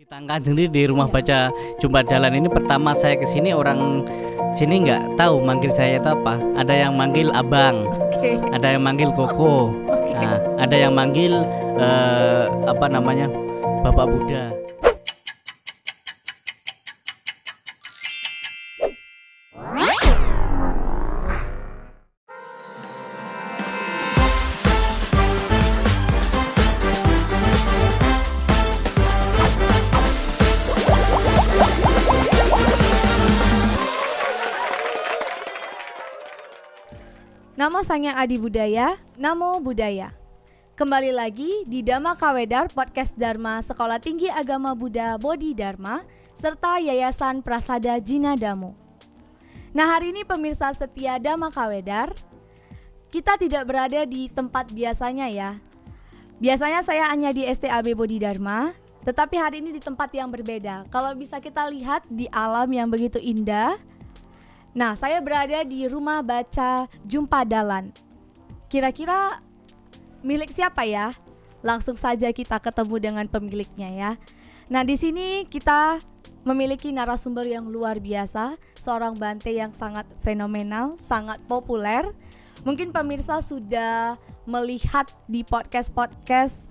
Tangkahan sendiri di rumah baca Jumpa Dalan ini pertama saya ke sini, orang sini nggak tahu manggil saya itu apa. Ada yang manggil abang, ada yang manggil koko, nah, ada yang manggil apa namanya Bapak Buddha. Namo Sangyang Adi Budaya, Namo Buddhaya. Kembali lagi di Dhamma Kawedar Podcast Dharma Sekolah Tinggi Agama Buddha Bodhi Dharma serta Yayasan Prasada Jina Damo. Nah, hari ini pemirsa setia Dhamma Kawedar, kita tidak berada di tempat biasanya ya. Biasanya saya hanya di STAB Bodhi Dharma, tetapi hari ini di tempat yang berbeda. Kalau bisa kita lihat di alam yang begitu indah. Nah, saya berada di rumah baca Jumpa Dalan. Kira-kira milik siapa ya? Langsung saja kita ketemu dengan pemiliknya ya. Nah, di sini kita memiliki narasumber yang luar biasa, seorang Bante yang sangat fenomenal, sangat populer. Mungkin pemirsa sudah melihat di podcast-podcast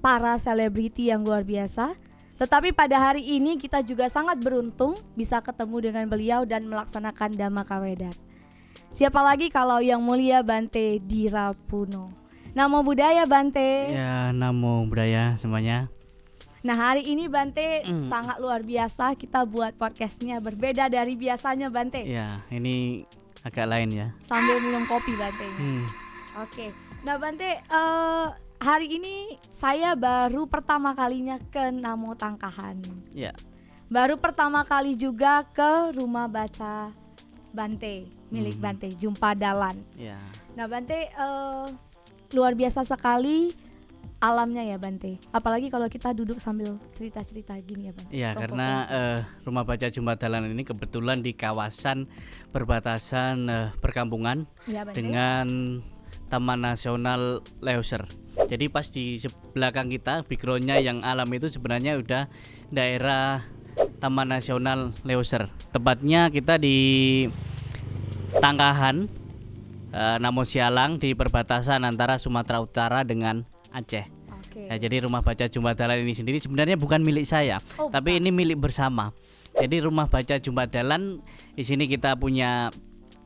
para selebriti yang luar biasa. Tetapi pada hari ini kita juga sangat beruntung bisa ketemu dengan beliau dan melaksanakan Dhamma Kawedar. Siapa lagi kalau yang mulia Bante Dirapuno. Namo Buddhaya Bante. Ya, Namo Buddhaya semuanya. Nah, hari ini Bante sangat luar biasa. Kita buat podcastnya berbeda dari biasanya Bante. Ya, ini agak lain ya. Sambil minum kopi Bante. Oke. Nah Bante, hari ini saya baru pertama kalinya ke Namo Tangkahan. Ya. Baru pertama kali juga ke rumah baca Bante, milik Bante, Jumpa Dalan. Ya. Nah Bante, luar biasa sekali alamnya ya Bante. Apalagi kalau kita duduk sambil cerita-cerita gini ya Bante. Ya, karena rumah baca Jumpa Dalan ini kebetulan di kawasan perbatasan perkampungan ya, Bante, dengan Taman Nasional Leuser. Jadi pas di belakang kita, backgroundnya yang alam itu sebenarnya udah daerah Taman Nasional Leuser. Tepatnya kita di Tangkahan, Namo Sialang, di perbatasan antara Sumatera Utara dengan Aceh. Oke. Nah, jadi rumah baca Jumpa Dalan ini sendiri sebenarnya bukan milik saya, tapi ini milik bersama. Jadi rumah baca Jumpa Dalan di sini kita punya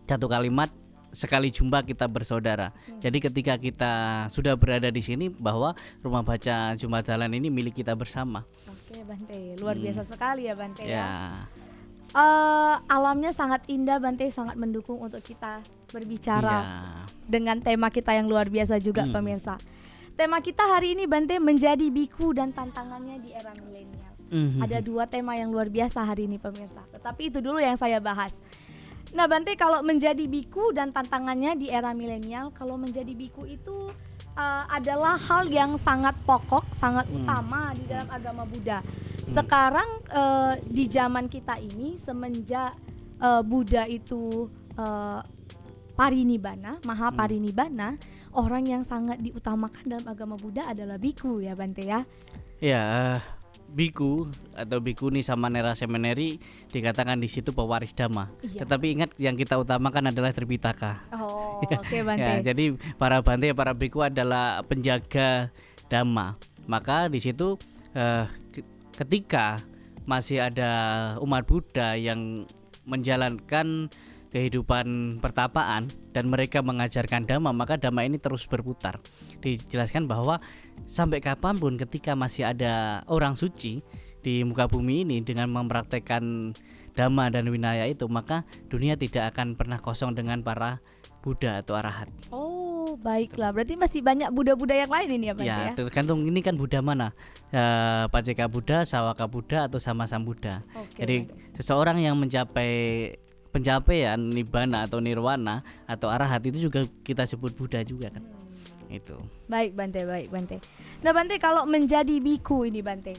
satu kalimat, sekali jumpa kita bersaudara. Jadi ketika kita sudah berada di sini, bahwa rumah baca Jumpa Dalan ini milik kita bersama. Oke Bante, luar biasa sekali ya Bante ya. Ya. Alamnya sangat indah Bante, sangat mendukung untuk kita berbicara dengan tema kita yang luar biasa juga pemirsa. Tema kita hari ini Bante, menjadi biku dan tantangannya di era milenial. Ada dua tema yang luar biasa hari ini pemirsa. Tetapi itu dulu yang saya bahas. Nah Bante, kalau menjadi biku dan tantangannya di era milenial, kalau menjadi biku itu adalah hal yang sangat pokok, sangat utama di dalam agama Buddha. Sekarang di zaman kita ini, semenjak Buddha itu parinibbana, maha parinibbana, orang yang sangat diutamakan dalam agama Buddha adalah biku ya Bante ya. Ya, biku atau bikuni sama Nera Seminari dikatakan di situ pewaris dhamma. Iya. Tetapi ingat, yang kita utamakan adalah Tripitaka. Oh, oke Bante. Ya, jadi para Bante, para biku adalah penjaga dhamma. Maka di situ ketika masih ada umat Buddha yang menjalankan kehidupan pertapaan dan mereka mengajarkan dhamma, maka dhamma ini terus berputar. Dijelaskan bahwa sampai kapanpun ketika masih ada orang suci di muka bumi ini dengan mempraktekkan dhamma dan winaya itu, maka dunia tidak akan pernah kosong dengan para Buddha atau arahat. Oh, baiklah. Berarti masih banyak Buddha-Buddha yang lain ini ya Bante ya? Ya, tergantung ini kan Buddha mana, Paceka Buddha, Sawaka Buddha, atau Sama-Sam Buddha. Oke, Jadi Bante, seseorang yang mencapai pencapaian nibbana atau nirwana atau arahat itu juga kita sebut Buddha juga kan. Itu. baik Bante, baik Bante. Nah Bante, kalau menjadi biku ini Bante,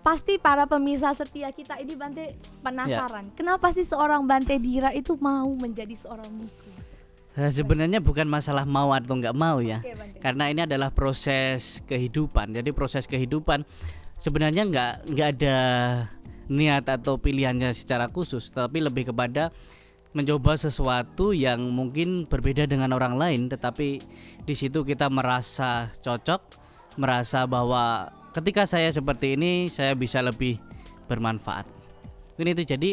pasti para pemirsa setia kita ini Bante penasaran, kenapa sih seorang Bante Dira itu mau menjadi seorang biku? Sebenarnya bukan masalah mau atau nggak mau ya. Oke, Bante. Karena ini adalah proses kehidupan. Jadi proses kehidupan sebenarnya nggak ada niat atau pilihannya secara khusus, tapi lebih kepada mencoba sesuatu yang mungkin berbeda dengan orang lain, tetapi di situ kita merasa cocok, merasa bahwa ketika saya seperti ini saya bisa lebih bermanfaat. Ini itu jadi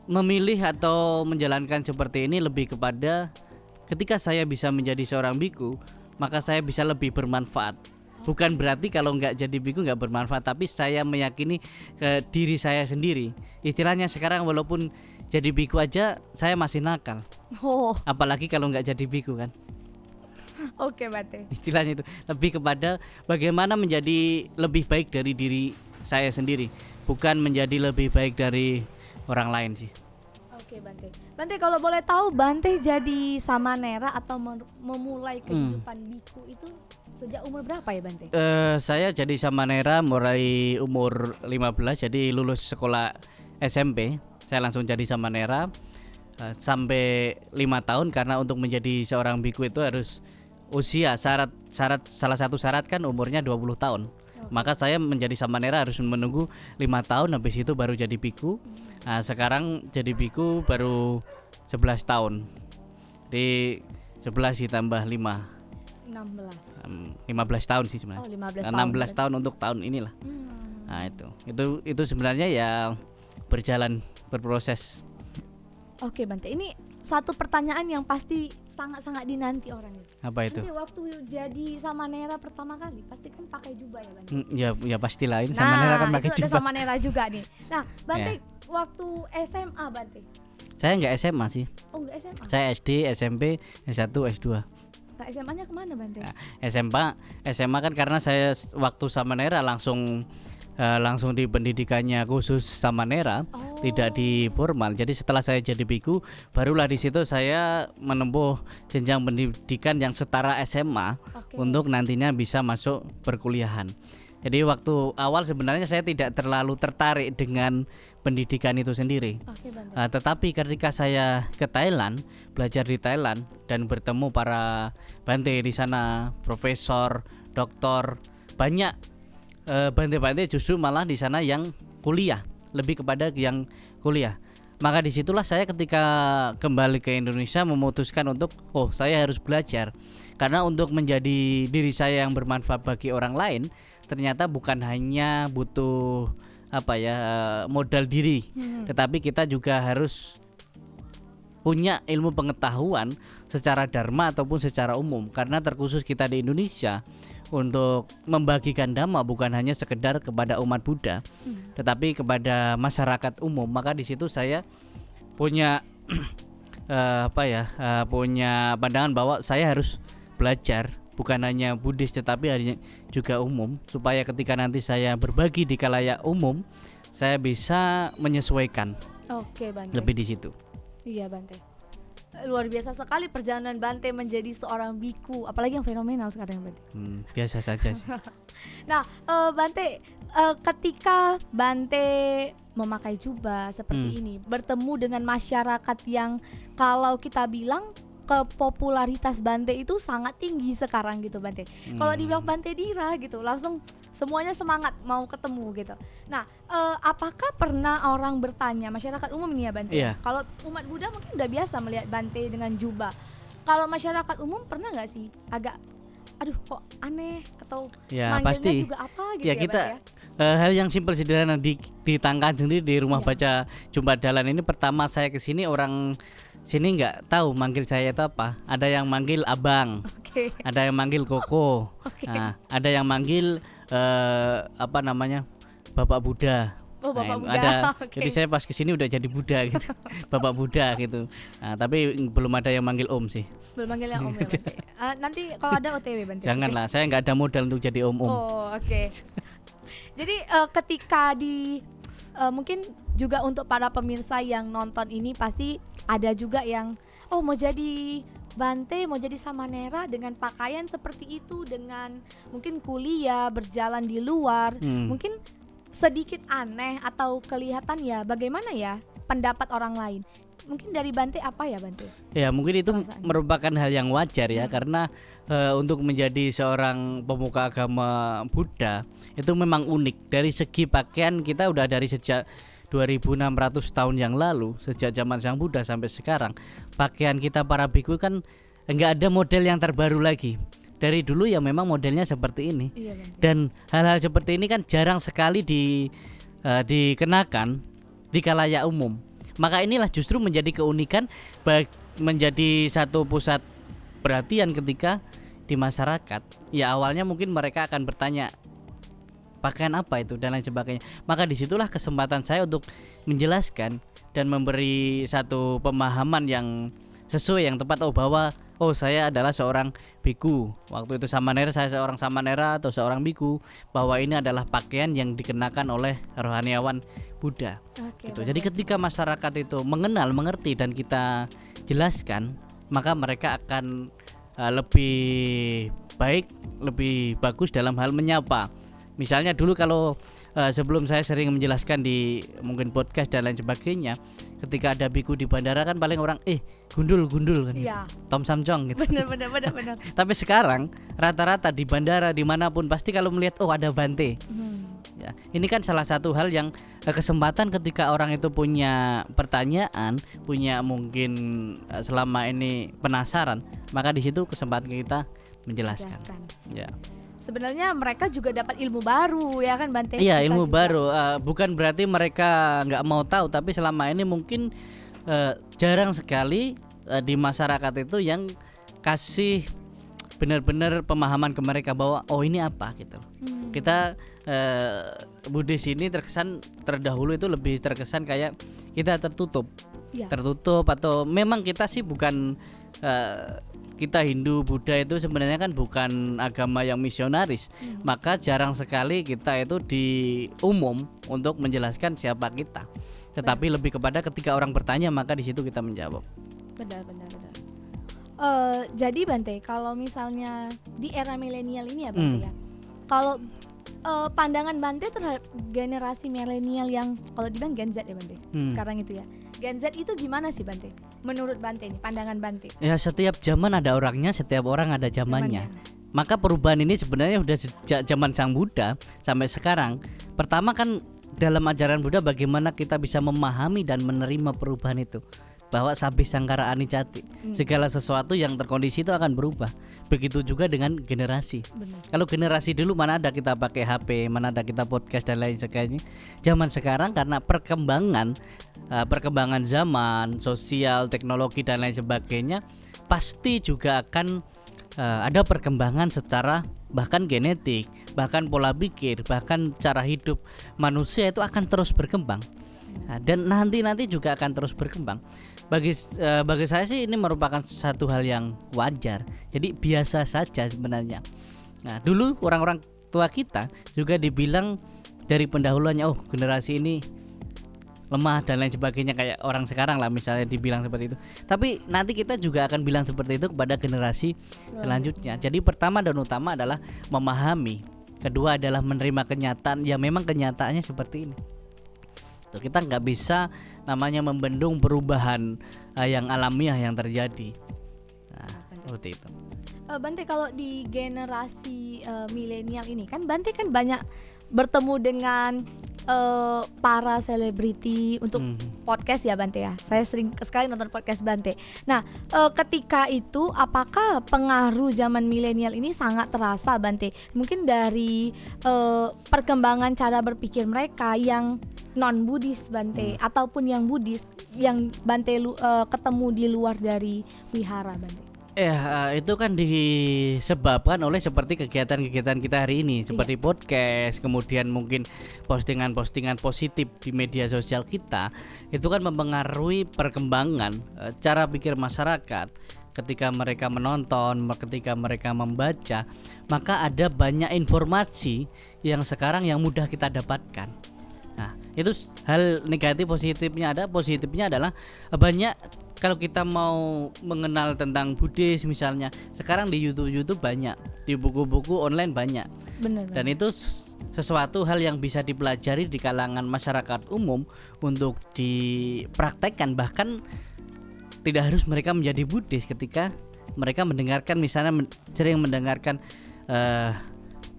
memilih atau menjalankan seperti ini lebih kepada ketika saya bisa menjadi seorang biku, maka saya bisa lebih bermanfaat. Bukan berarti kalau nggak jadi biku nggak bermanfaat, tapi saya meyakini ke diri saya sendiri. Istilahnya sekarang walaupun jadi biku aja saya masih nakal. Oh, Apalagi kalau nggak jadi biku kan. oke Bante. Istilahnya itu lebih kepada bagaimana menjadi lebih baik dari diri saya sendiri, bukan menjadi lebih baik dari orang lain sih. Oke Bante. Bante kalau boleh tahu Bante jadi samanera atau memulai kehidupan biku itu sejak umur berapa ya Bante? Saya jadi samanera mulai umur 15, jadi lulus sekolah SMP saya langsung jadi samanera sampai 5 tahun, karena untuk menjadi seorang biku itu harus usia, syarat salah satu syarat kan umurnya 20 tahun. Maka saya menjadi samanera harus menunggu 5 tahun, habis itu baru jadi biku. Nah, sekarang jadi biku baru 11 tahun. Di 11 ditambah 5 15 tahun sih sebenarnya. 16 tahun untuk tahun inilah. Nah, itu sebenarnya ya berproses. Oke Bante, ini satu pertanyaan yang pasti sangat-sangat dinanti orang itu. Apa itu? Nanti waktu jadi samanera pertama kali pasti kan pakai jubah ya Bante. Ya pastilah, ini samanera kan pakai itu jubah. ada samanera juga nih. Nah Bante waktu SMA Bante. Saya nggak SMA sih. Oh nggak SMA. Saya SD, SMP, S1, S2. Nah, SMA-nya kemana Bante? SMA kan karena saya waktu samanera langsung di pendidikannya khusus samanera, tidak di formal. Jadi setelah saya jadi biku, barulah di situ saya menempuh jenjang pendidikan yang setara SMA untuk nantinya bisa masuk perkuliahan. Jadi waktu awal sebenarnya saya tidak terlalu tertarik dengan pendidikan itu sendiri. Tetapi ketika saya ke Thailand, belajar di Thailand dan bertemu para Bante di sana, profesor, doktor, banyak Bante-bante justru malah di sana yang kuliah, lebih kepada yang kuliah. Maka disitulah saya ketika kembali ke Indonesia memutuskan untuk saya harus belajar, karena untuk menjadi diri saya yang bermanfaat bagi orang lain ternyata bukan hanya butuh modal diri, tetapi kita juga harus punya ilmu pengetahuan secara dharma ataupun secara umum, karena terkhusus kita di Indonesia untuk membagikan dhamma bukan hanya sekedar kepada umat Buddha, tetapi kepada masyarakat umum. Maka di situ saya punya punya pandangan bahwa saya harus belajar bukan hanya Buddhis tetapi juga umum, supaya ketika nanti saya berbagi di khalayak umum saya bisa menyesuaikan. Oke Bante. Lebih di situ. Iya Bante. Luar biasa sekali perjalanan Bante menjadi seorang biku, apalagi yang fenomenal sekarang Bante. Biasa saja sih. Nah, Bante, ketika Bante memakai jubah seperti ini, bertemu dengan masyarakat yang kalau kita bilang kepopularitas Bante itu sangat tinggi sekarang gitu Bante. Kalau dibilang Bante Dira gitu, langsung semuanya semangat mau ketemu gitu. Nah, apakah pernah orang bertanya, masyarakat umum nih ya Bante? Kalau umat Buddha mungkin udah biasa melihat Bante dengan jubah. Kalau masyarakat umum pernah nggak sih agak kok aneh atau manggilnya pasti juga apa gitu ya kita Bante ya? Hal yang simpel sederhana di Tangkan sendiri di rumah baca Jumbat Dalan ini, pertama saya kesini orang sini nggak tahu manggil saya itu apa. Ada yang manggil abang, ada yang manggil koko, ada yang manggil Bapak Buddha. Bapak Buddha. Ada. Jadi saya pas kesini udah jadi Buddha gitu, Bapak Buddha gitu. Tapi belum ada yang manggil Om sih. Belum manggil yang Om ya Bante. Nanti kalau ada OTW Bante. Janganlah, saya nggak ada modal untuk jadi Om. Jadi ketika mungkin juga untuk para pemirsa yang nonton ini pasti ada juga yang mau jadi Bante, mau jadi samanera dengan pakaian seperti itu, dengan mungkin kuliah, berjalan di luar, mungkin sedikit aneh atau kelihatan ya bagaimana ya pendapat orang lain. mungkin dari Bante apa ya Bante? Ya mungkin itu Perasaan. merupakan hal yang wajar ya, karena untuk menjadi seorang pemuka agama Buddha itu memang unik. Dari segi pakaian kita udah dari sejak 2600 tahun yang lalu, sejak zaman Sang Buddha sampai sekarang, pakaian kita para biku kan enggak ada model yang terbaru lagi. Dari dulu ya memang modelnya seperti ini. Iya Bante. Dan hal-hal seperti ini kan jarang sekali dikenakan di khalayak umum. Maka inilah justru menjadi keunikan, menjadi satu pusat perhatian ketika di masyarakat. Ya awalnya mungkin mereka akan bertanya pakaian apa itu dan lain sebagainya. Maka disitulah kesempatan saya untuk menjelaskan dan memberi satu pemahaman yang sesuai, yang tepat. Bahwa saya adalah seorang biku. Waktu itu samanera, saya seorang samanera atau seorang biku, bahwa ini adalah pakaian yang dikenakan oleh rohaniawan Buddha. Oke, Gitu. Bante. Jadi ketika masyarakat itu mengenal, mengerti dan kita jelaskan, maka mereka akan lebih baik, lebih bagus dalam hal menyapa. Misalnya dulu kalau sebelum saya sering menjelaskan di mungkin podcast dan lain sebagainya, ketika ada biku di bandara kan paling orang gundul kan, Iya. Tom Samcong gitu. Benar. Tapi sekarang rata-rata di bandara dimanapun pasti kalau melihat ada Bante. Ya, ini kan salah satu hal yang kesempatan ketika orang itu punya pertanyaan, punya mungkin selama ini penasaran, maka di situ kesempatan kita menjelaskan. Jelaskan. Ya. Sebenarnya mereka juga dapat ilmu baru ya kan Bante? Iya, Kita ilmu juga. baru. Bukan berarti mereka nggak mau tahu, tapi selama ini mungkin jarang sekali di masyarakat itu yang kasih benar-benar pemahaman ke mereka bahwa ini apa gitu. Kita Buddhis ini terdahulu itu lebih terkesan kayak kita tertutup. Iya. Tertutup, atau memang kita sih bukan kita Hindu Buddha itu sebenarnya kan bukan agama yang misionaris. Maka jarang sekali kita itu di umum untuk menjelaskan siapa kita. Tetapi lebih kepada ketika orang bertanya, maka di situ kita menjawab. Benar. Jadi Bante, kalau misalnya di era milenial ini ya Bante ya, kalau pandangan Bante terhadap generasi milenial yang kalau dibilang Gen Z ya Bante, sekarang itu ya, Gen Z itu gimana sih Bante? Menurut Bante ini, pandangan Bante. Ya setiap zaman ada orangnya, setiap orang ada zamannya. Maka perubahan ini sebenarnya sudah sejak zaman Sang Buddha sampai sekarang. Pertama kan dalam ajaran Buddha bagaimana kita bisa memahami dan menerima perubahan itu, bahwa sabih sangkara anicati, segala sesuatu yang terkondisi itu akan berubah. Begitu juga dengan generasi. Benar. Kalau generasi dulu mana ada kita pakai HP, mana ada kita podcast dan lain sebagainya. Zaman sekarang karena perkembangan zaman, sosial, teknologi dan lain sebagainya, pasti juga akan ada perkembangan secara bahkan genetik, bahkan pola pikir, bahkan cara hidup manusia itu akan terus berkembang. Dan nanti juga akan terus berkembang. Bagi saya sih ini merupakan satu hal yang wajar. Jadi biasa saja sebenarnya. Nah, dulu orang-orang tua kita juga dibilang dari pendahuluannya, generasi ini lemah dan lain sebagainya, kayak orang sekarang lah misalnya dibilang seperti itu. Tapi nanti kita juga akan bilang seperti itu kepada generasi selanjutnya. Jadi pertama dan utama adalah memahami. Kedua adalah menerima kenyataan. Ya memang kenyataannya seperti ini. Kita nggak bisa namanya membendung perubahan yang alamiah yang terjadi. Nah, seperti itu. Bante, kalau di generasi milenial ini kan Bante kan banyak bertemu dengan para selebriti untuk podcast ya Bante ya. Saya sering sekali nonton podcast Bante. Nah, ketika itu apakah pengaruh zaman milenial ini sangat terasa Bante? Mungkin dari perkembangan cara berpikir mereka yang non Buddhis Bante ataupun yang Buddhis yang Bante ketemu di luar dari wihara Bante. Itu kan disebabkan oleh seperti kegiatan-kegiatan kita hari ini, seperti podcast, kemudian mungkin postingan-postingan positif di media sosial kita. Itu kan mempengaruhi perkembangan cara pikir masyarakat. Ketika mereka menonton, ketika mereka membaca, maka ada banyak informasi yang sekarang yang mudah kita dapatkan. Nah, itu hal negatif. Positifnya adalah banyak. Kalau kita mau mengenal tentang Buddhis misalnya, sekarang di YouTube banyak, di buku-buku online banyak. Benar. Dan itu sesuatu hal yang bisa dipelajari di kalangan masyarakat umum untuk dipraktekkan. Bahkan tidak harus mereka menjadi Buddhis ketika mereka mendengarkan, misalnya sering mendengarkan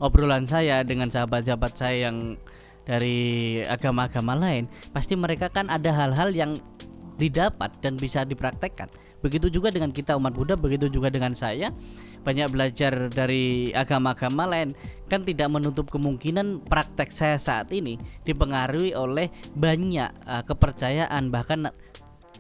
obrolan saya dengan sahabat-sahabat saya yang dari agama-agama lain, pasti mereka kan ada hal-hal yang didapat dan bisa dipraktekkan. Begitu juga dengan kita umat Buddha, begitu juga dengan saya, banyak belajar dari agama-agama lain, kan tidak menutup kemungkinan praktek saya saat ini dipengaruhi oleh banyak kepercayaan, bahkan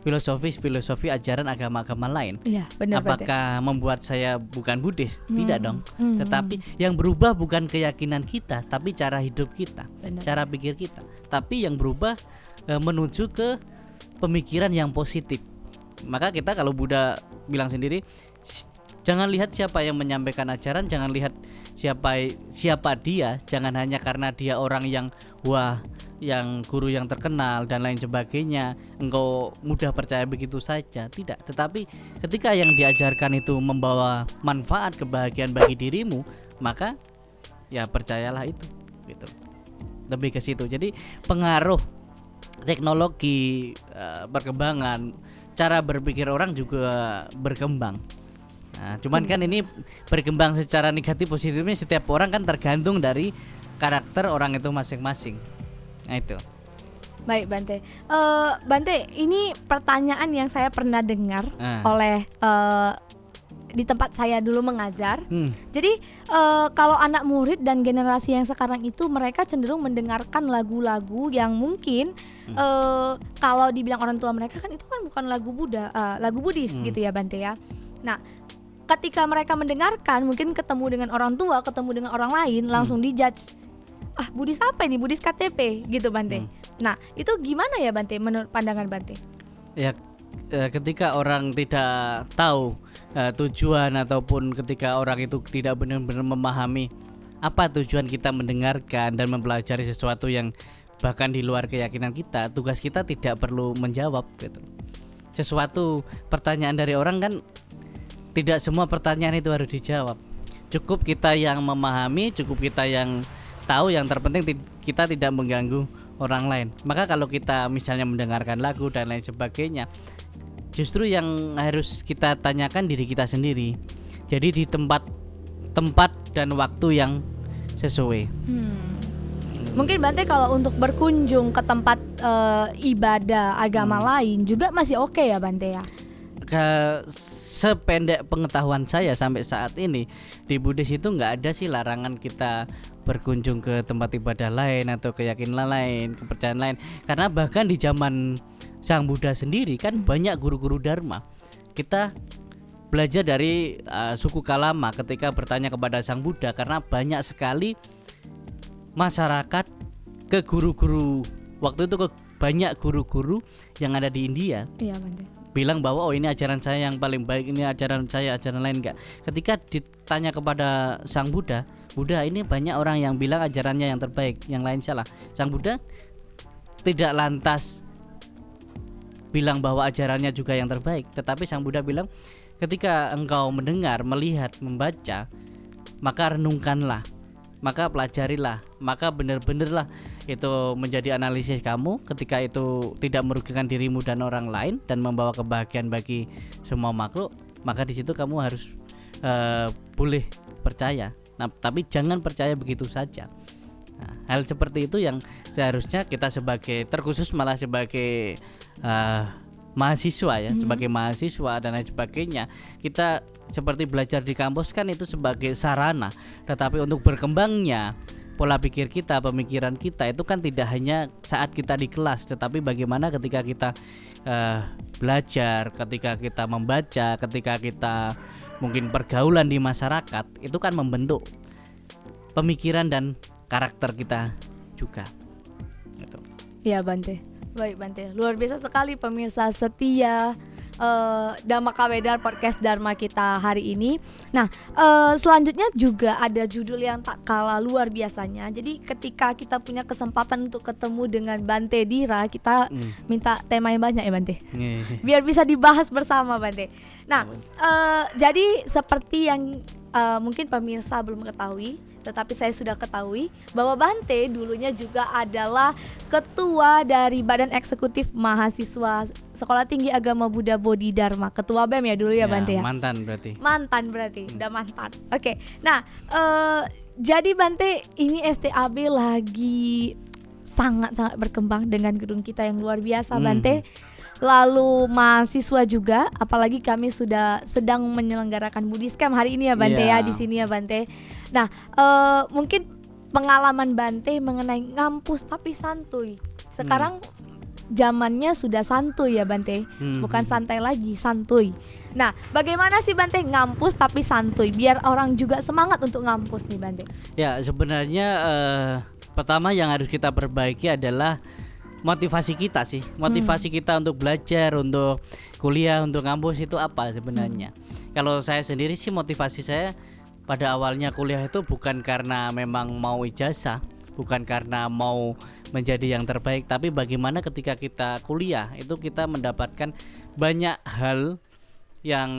filosofi ajaran agama-agama lain. Iya, benar. Apakah membuat saya bukan Buddhis? Tidak dong. Tetapi yang berubah bukan keyakinan kita, tapi cara hidup kita, cara pikir kita. Tapi yang berubah menuju ke pemikiran yang positif. Maka kita, kalau Buddha bilang sendiri, jangan lihat siapa yang menyampaikan ajaran, jangan lihat siapa dia, jangan hanya karena dia orang yang yang guru yang terkenal dan lain sebagainya, engkau mudah percaya begitu saja. Tidak, tetapi ketika yang diajarkan itu membawa manfaat, kebahagiaan bagi dirimu, maka ya percayalah itu, gitu. Lebih ke situ. Jadi pengaruh teknologi, perkembangan, cara berpikir orang juga berkembang. Nah, cuman kan ini berkembang secara negatif positifnya setiap orang kan tergantung dari karakter orang itu masing-masing. Nah itu. Baik Bante. Bante, ini pertanyaan yang saya pernah dengar oleh di tempat saya dulu mengajar. Jadi kalau anak murid dan generasi yang sekarang itu, mereka cenderung mendengarkan lagu-lagu yang mungkin kalau dibilang orang tua mereka kan itu kan bukan lagu Buddha, lagu Buddhis gitu ya Bante ya. Nah, ketika mereka mendengarkan, mungkin ketemu dengan orang tua, ketemu dengan orang lain, langsung dijudge. Buddhis apa ini? Buddhis KTP gitu Bante. Nah, itu gimana ya Bante menurut pandangan Bante? Ya, ketika orang tidak tahu tujuan, ataupun ketika orang itu tidak benar-benar memahami apa tujuan kita mendengarkan dan mempelajari sesuatu yang bahkan di luar keyakinan kita, tugas kita tidak perlu menjawab gitu. Sesuatu pertanyaan dari orang kan tidak semua pertanyaan itu harus dijawab. Cukup kita yang memahami, cukup kita yang tahu, yang terpenting kita tidak mengganggu orang lain. Maka kalau kita misalnya mendengarkan lagu dan lain sebagainya, justru yang harus kita tanyakan diri kita sendiri. Jadi di tempat dan waktu yang sesuai. Mungkin Bante kalau untuk berkunjung ke tempat ibadah agama lain juga masih oke ya Bante ya? Sependek pengetahuan saya sampai saat ini, di Buddhis itu nggak ada sih larangan kita berkunjung ke tempat ibadah lain atau keyakinan lain, kepercayaan lain. Karena bahkan di zaman Sang Buddha sendiri kan banyak guru-guru Dharma. Kita belajar dari suku Kalama ketika bertanya kepada Sang Buddha, karena banyak sekali masyarakat ke guru-guru waktu itu, ke banyak guru-guru yang ada di India. Iya Bante. Bilang bahwa ini ajaran saya yang paling baik, ini ajaran saya, ajaran lain enggak. Ketika ditanya kepada Sang Buddha, Buddha, ini banyak orang yang bilang ajarannya yang terbaik, yang lain salah. Sang Buddha tidak lantas bilang bahwa ajarannya juga yang terbaik, tetapi Sang Buddha bilang, ketika engkau mendengar, melihat, membaca, maka renungkanlah, maka pelajarilah, maka benar-benarlah itu menjadi analisis kamu. Ketika itu tidak merugikan dirimu dan orang lain dan membawa kebahagiaan bagi semua makhluk, maka di situ kamu harus boleh percaya. Nah, tapi jangan percaya begitu saja. Nah, hal seperti itu yang seharusnya kita sebagai, terkhusus malah sebagai mahasiswa ya, sebagai mahasiswa dan lain sebagainya, kita seperti belajar di kampus kan itu sebagai sarana, tetapi untuk berkembangnya pola pikir kita, pemikiran kita itu kan tidak hanya saat kita di kelas, tetapi bagaimana ketika kita belajar, ketika kita membaca, ketika kita mungkin pergaulan di masyarakat, itu kan membentuk pemikiran dan karakter kita juga gitu. Iya Bante. Baik Bante, luar biasa sekali pemirsa setia Dhamma Kawedar podcast Dharma kita hari ini. Nah, selanjutnya juga ada judul yang tak kalah luar biasanya. Jadi ketika kita punya kesempatan untuk ketemu dengan Bante Dira, kita minta tema yang banyak ya Bante, biar bisa dibahas bersama Bante. Nah, jadi seperti yang mungkin pemirsa belum mengetahui, Tetapi saya sudah ketahui bahwa Bante dulunya juga adalah ketua dari Badan Eksekutif Mahasiswa Sekolah Tinggi Agama Buddha Bodhi Dharma. Ketua BEM ya dulu ya Bante ya? Mantan berarti. Mantan berarti, udah mantan. Oke, nah jadi Bante ini STAB lagi sangat-sangat berkembang dengan gedung kita yang luar biasa Bante. Lalu mahasiswa juga, apalagi kami sudah sedang menyelenggarakan Buddhiscamp hari ini ya Bante ya, di sini ya Bante. Nah, mungkin pengalaman Bante mengenai ngampus tapi santuy. Sekarang zamannya sudah santuy ya Bante, bukan santai lagi, santuy. Nah, bagaimana sih Bante ngampus tapi santuy biar orang juga semangat untuk ngampus nih Bante? Ya, sebenarnya pertama yang harus kita perbaiki adalah motivasi kita sih. Motivasi kita untuk belajar, untuk kuliah, untuk ngampus itu apa sebenarnya. Kalau saya sendiri sih motivasi saya pada awalnya kuliah itu bukan karena memang mau ijazah, bukan karena mau menjadi yang terbaik, tapi bagaimana ketika kita kuliah itu kita mendapatkan banyak hal yang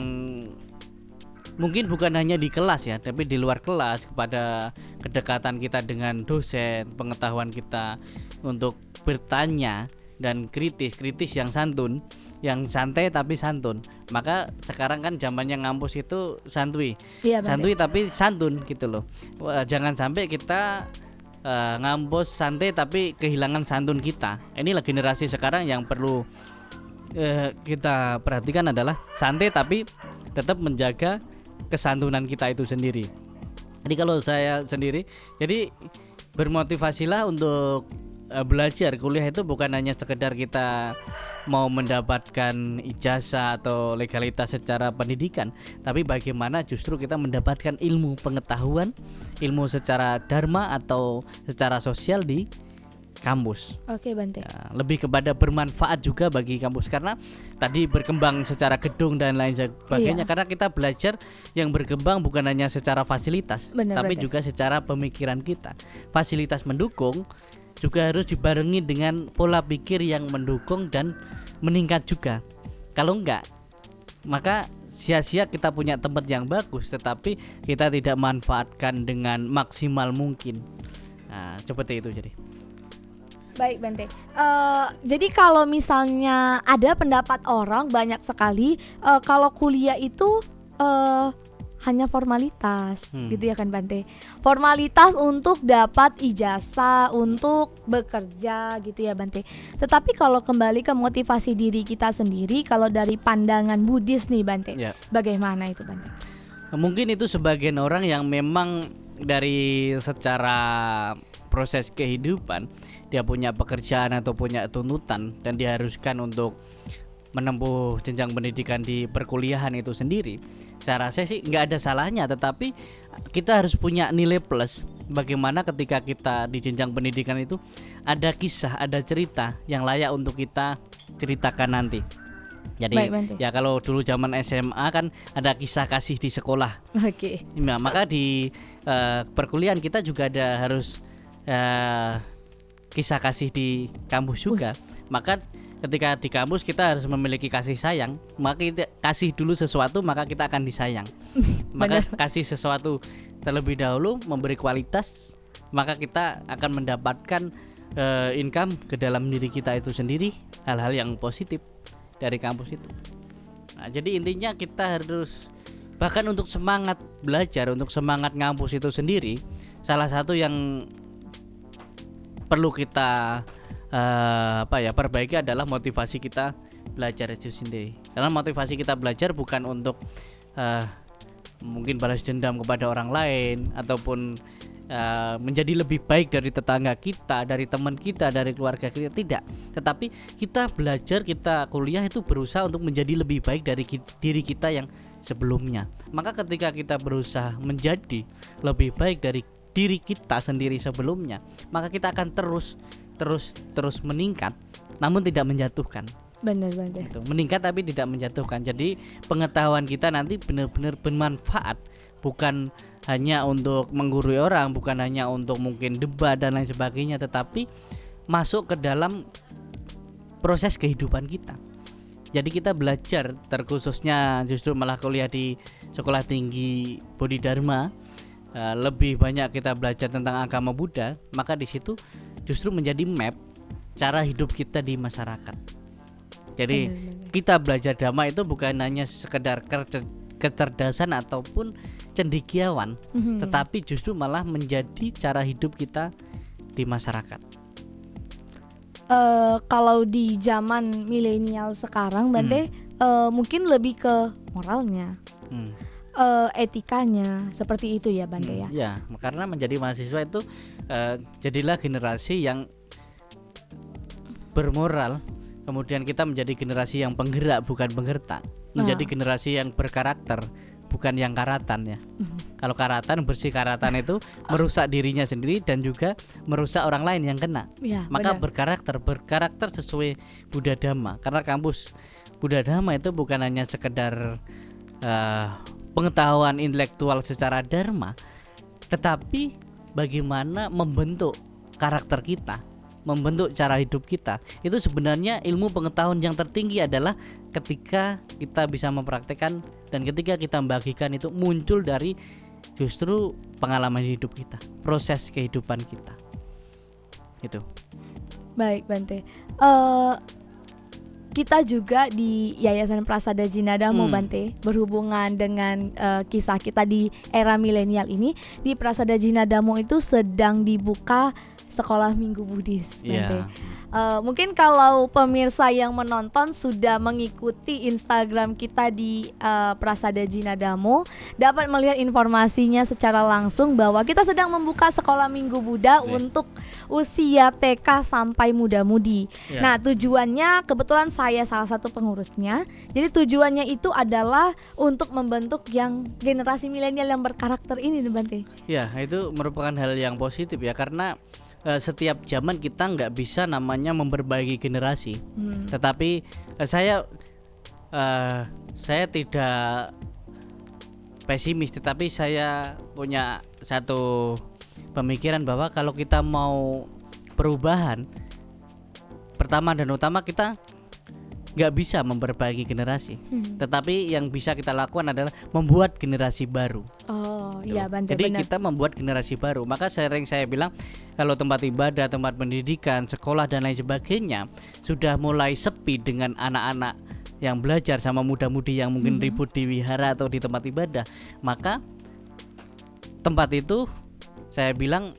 mungkin bukan hanya di kelas ya, tapi di luar kelas, kepada kedekatan kita dengan dosen, pengetahuan kita untuk bertanya dan kritis yang santun, yang santai tapi santun. Maka sekarang kan zamannya ngampus itu santuy, santuy tapi santun gitu loh. Jangan sampai kita ngampus santai tapi kehilangan santun kita. Inilah generasi sekarang yang perlu kita perhatikan adalah santai tapi tetap menjaga kesantunan kita itu sendiri. Jadi kalau saya sendiri, jadi bermotivasilah untuk belajar. Kuliah itu bukan hanya sekedar kita mau mendapatkan ijazah atau legalitas secara pendidikan, tapi bagaimana justru kita mendapatkan ilmu pengetahuan, ilmu secara dharma atau secara sosial di kampus. Oke Bante. Ya, lebih kepada bermanfaat juga bagi kampus, karena tadi berkembang secara gedung dan lain sebagainya. Karena kita belajar yang berkembang bukan hanya secara fasilitas, tapi juga secara pemikiran kita. Fasilitas mendukung juga harus dibarengi dengan pola pikir yang mendukung dan meningkat juga. Kalau enggak, maka sia-sia kita punya tempat yang bagus tetapi kita tidak manfaatkan dengan maksimal mungkin. Nah, seperti itu jadi. Baik Bante, jadi kalau misalnya ada pendapat orang banyak sekali kalau kuliah itu hanya formalitas, gitu ya kan Bante. Formalitas untuk dapat ijazah, untuk bekerja gitu ya Bante. Tetapi kalau kembali ke motivasi diri kita sendiri, kalau dari pandangan Buddhis nih Bante, bagaimana itu Bante? Mungkin itu sebagian orang yang memang dari secara proses kehidupan dia punya pekerjaan atau punya tuntutan dan diharuskan untuk menempuh jenjang pendidikan di perkuliahan itu sendiri. Saya rasa sih nggak ada salahnya, tetapi kita harus punya nilai plus. Bagaimana ketika kita di jenjang pendidikan itu ada kisah, ada cerita yang layak untuk kita ceritakan nanti. Jadi ya kalau dulu zaman SMA kan ada kisah kasih di sekolah. Oke. Nah, maka di perkuliahan kita juga ada harus kisah kasih di kampus juga. Maka ketika di kampus kita harus memiliki kasih sayang. Maka kita kasih dulu sesuatu, maka kita akan disayang. Maka kasih sesuatu terlebih dahulu, memberi kualitas, maka kita akan mendapatkan income ke dalam diri kita itu sendiri, hal-hal yang positif dari kampus itu. Nah, jadi intinya kita harus, bahkan untuk semangat belajar, untuk semangat ngampus itu sendiri, salah satu yang perlu kita perbaiki adalah motivasi kita belajar itu sendiri. Karena motivasi kita belajar bukan untuk mungkin balas dendam kepada orang lain ataupun menjadi lebih baik dari tetangga kita, dari teman kita, dari keluarga kita, tidak. Tetapi kita belajar, kita kuliah itu berusaha untuk menjadi lebih baik dari diri kita yang sebelumnya. Maka ketika kita berusaha menjadi lebih baik dari diri kita sendiri sebelumnya, maka kita akan terus meningkat, namun tidak menjatuhkan. Benar. Itu, meningkat tapi tidak menjatuhkan. Jadi pengetahuan kita nanti benar-benar bermanfaat, bukan hanya untuk menggurui orang, bukan hanya untuk mungkin debat dan lain sebagainya, tetapi masuk ke dalam proses kehidupan kita. Jadi kita belajar, terkhususnya justru malah kuliah di Sekolah Tinggi Bodhi Dharma, lebih banyak kita belajar tentang agama Buddha, maka di situ justru menjadi map cara hidup kita di masyarakat. Jadi kita belajar Dhamma itu bukan hanya sekedar kecerdasan ataupun cendekiawan, tetapi justru malah menjadi cara hidup kita di masyarakat. Kalau di zaman milenial sekarang Bante, mungkin lebih ke moralnya, etikanya, seperti itu ya Bante ya. Ya, karena menjadi mahasiswa itu jadilah generasi yang bermoral, kemudian kita menjadi generasi yang penggerak bukan penggertak, menjadi generasi yang berkarakter bukan yang karatan ya. Kalau karatan, bersih karatan itu merusak dirinya sendiri dan juga merusak orang lain yang kena. Ya, maka benar. berkarakter sesuai Buddha Dhamma. Karena kampus Buddha Dhamma itu bukan hanya sekedar pengetahuan intelektual secara dharma, tetapi bagaimana membentuk karakter kita, membentuk cara hidup kita. Itu sebenarnya ilmu pengetahuan yang tertinggi adalah ketika kita bisa mempraktekkan dan ketika kita membagikan, itu muncul dari justru pengalaman hidup kita, proses kehidupan kita. Itu. Baik Bante. Kita juga di Yayasan Prasada Djina Dhammo Bante, berhubungan dengan kisah kita di era milenial ini, di Prasada Djina Dhammo itu sedang dibuka sekolah minggu Buddhis Bante. Mungkin kalau pemirsa yang menonton sudah mengikuti Instagram kita di Prasada Djina Dhammo, dapat melihat informasinya secara langsung bahwa kita sedang membuka sekolah minggu Buddha untuk usia TK sampai muda-mudi. Nah, tujuannya kebetulan saya salah satu pengurusnya. Jadi tujuannya itu adalah untuk membentuk yang generasi milenial yang berkarakter ini, Bante. Ya, itu merupakan hal yang positif ya, karena setiap zaman kita nggak bisa namanya memperbaiki generasi. Tetapi saya tidak pesimis, tetapi saya punya satu pemikiran bahwa kalau kita mau perubahan, pertama dan utama kita nggak bisa memperbaiki generasi, tetapi yang bisa kita lakukan adalah membuat generasi baru. Iya Bante, jadi benar. kita membuat generasi baru. Maka sering saya bilang, kalau tempat ibadah, tempat pendidikan, sekolah dan lain sebagainya sudah mulai sepi dengan anak-anak yang belajar sama muda-mudi yang mungkin ribut di wihara atau di tempat ibadah, maka tempat itu saya bilang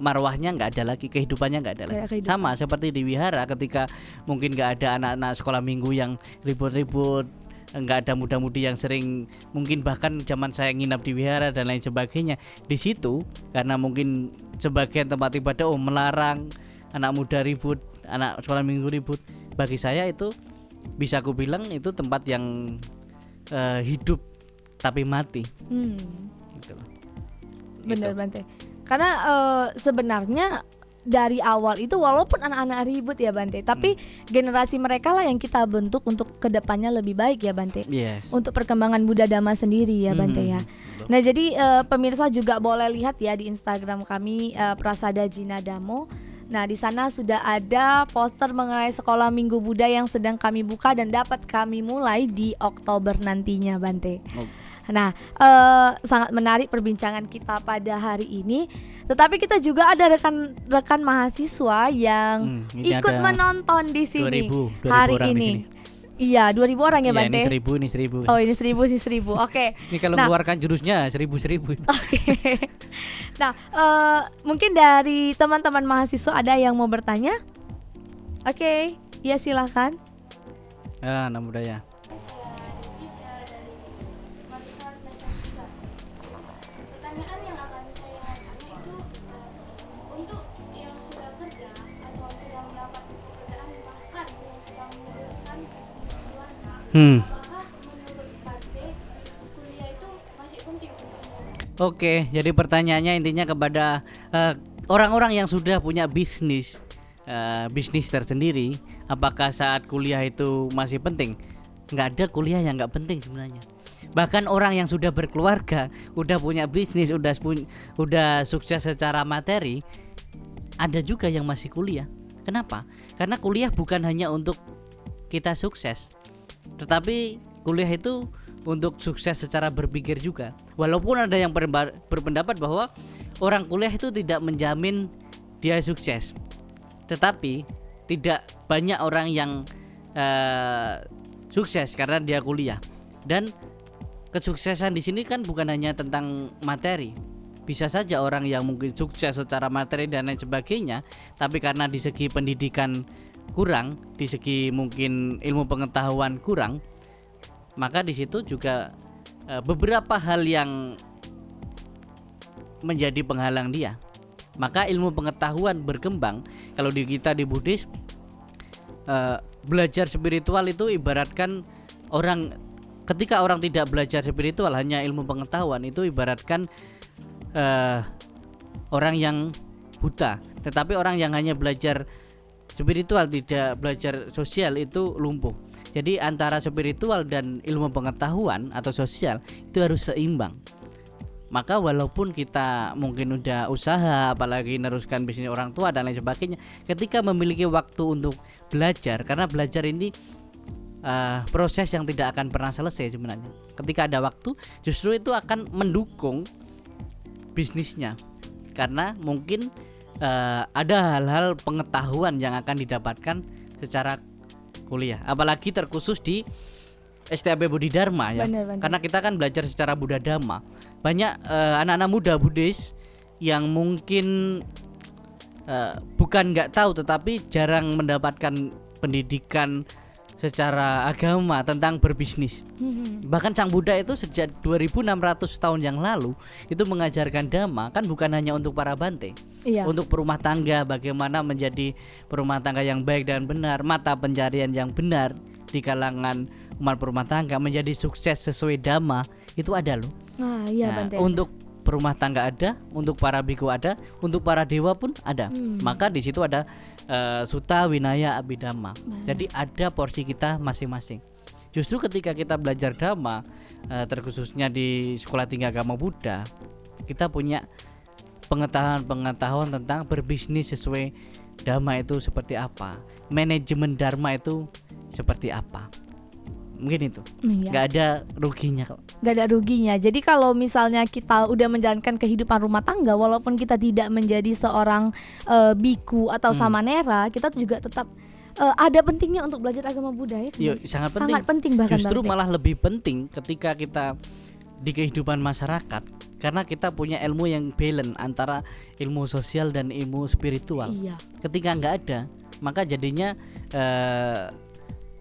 marwahnya nggak ada lagi, kehidupannya nggak ada lagi. Sama seperti di wihara, ketika mungkin nggak ada anak-anak sekolah minggu yang ribut-ribut, nggak ada muda-mudi yang sering, mungkin bahkan zaman saya nginap di wihara dan lain sebagainya, di situ karena mungkin sebagian tempat ibadah melarang anak muda ribut, anak sekolah minggu ribut, bagi saya itu bisa aku bilang itu tempat yang hidup tapi mati. Gitu. Bener Bante. Karena sebenarnya dari awal itu walaupun anak-anak ribut ya Bante, tapi generasi mereka lah yang kita bentuk untuk kedepannya lebih baik ya Bante. Yes. Untuk perkembangan Buddha Dhamma sendiri ya Bante ya. Nah jadi pemirsa juga boleh lihat ya di Instagram kami Prasada Djina Dhammo. Nah di sana sudah ada poster mengenai sekolah minggu Buddha yang sedang kami buka dan dapat kami mulai di Oktober nantinya Bante. Nah, sangat menarik perbincangan kita pada hari ini. Tetapi kita juga ada rekan-rekan mahasiswa yang ikut menonton di sini 2000 hari orang ini. di sini. Iya, 2000 orang ya, Bante. Ini 1000. Oh, ini 1000. Oke. Ini kalau keluarkan jurusnya 1000. Oke. Nah, mungkin dari teman-teman mahasiswa ada yang mau bertanya? Oke, ya silakan. Anak budaya. Oke, jadi pertanyaannya intinya kepada orang-orang yang sudah punya bisnis tersendiri, apakah saat kuliah itu masih penting? Nggak ada kuliah yang nggak penting sebenarnya. Bahkan orang yang sudah berkeluarga, udah punya bisnis, udah sukses secara materi, ada juga yang masih kuliah. Kenapa? Karena kuliah bukan hanya untuk kita sukses, tetapi kuliah itu untuk sukses secara berpikir juga. Walaupun ada yang berpendapat bahwa orang kuliah itu tidak menjamin dia sukses, tetapi tidak banyak orang yang sukses karena dia kuliah. Dan kesuksesan di sini kan bukan hanya tentang materi. Bisa saja orang yang mungkin sukses secara materi dan lain sebagainya, tapi karena di segi pendidikan kurang, di segi mungkin ilmu pengetahuan kurang, maka di situ juga beberapa hal yang menjadi penghalang dia. Maka ilmu pengetahuan berkembang. Kalau di kita di Buddhis, belajar spiritual itu ibaratkan ketika orang tidak belajar spiritual, hanya ilmu pengetahuan, itu ibaratkan orang yang buta. Tetapi orang yang hanya belajar spiritual, tidak belajar sosial, itu lumpuh. Jadi antara spiritual dan ilmu pengetahuan atau sosial itu harus seimbang. Maka walaupun kita mungkin udah usaha, apalagi meneruskan bisnis orang tua dan lain sebagainya, ketika memiliki waktu untuk belajar, karena belajar ini proses yang tidak akan pernah selesai sebenarnya. Ketika ada waktu, justru itu akan mendukung bisnisnya, karena mungkin ada hal-hal pengetahuan yang akan didapatkan secara kuliah, apalagi terkhusus di STAB Budi Dharma ya. Bener. Karena kita kan belajar secara Buddha Dhamma. Banyak anak-anak muda Buddhis yang mungkin bukan nggak tahu, tetapi jarang mendapatkan pendidikan secara agama tentang berbisnis. Bahkan Sang Buddha itu sejak 2600 tahun yang lalu itu mengajarkan Dhamma, kan bukan hanya untuk para bante, untuk perumah tangga, bagaimana menjadi perumah tangga yang baik dan benar, mata pencarian yang benar di kalangan umat perumah tangga, menjadi sukses sesuai Dhamma, itu ada loh. Bante. Untuk perumah tangga ada, untuk para biku ada, untuk para dewa pun ada. Maka di situ ada Sutta, Winaya, Abhidhamma. Jadi ada porsi kita masing-masing. Justru ketika kita belajar Dhamma, terkhususnya di Sekolah Tinggi Agama Buddha, kita punya pengetahuan tentang berbisnis sesuai Dhamma itu seperti apa, manajemen Dharma itu seperti apa. Mungkin itu nggak ada ruginya kok. Nggak ada ruginya. Jadi kalau misalnya kita udah menjalankan kehidupan rumah tangga, walaupun kita tidak menjadi seorang biku atau samanera, kita juga tetap ada pentingnya untuk belajar agama Buddha ya. Sangat penting bahkan. Justru malah lebih penting ketika kita di kehidupan masyarakat, karena kita punya ilmu yang balance antara ilmu sosial dan ilmu spiritual. Ketika nggak ada, maka jadinya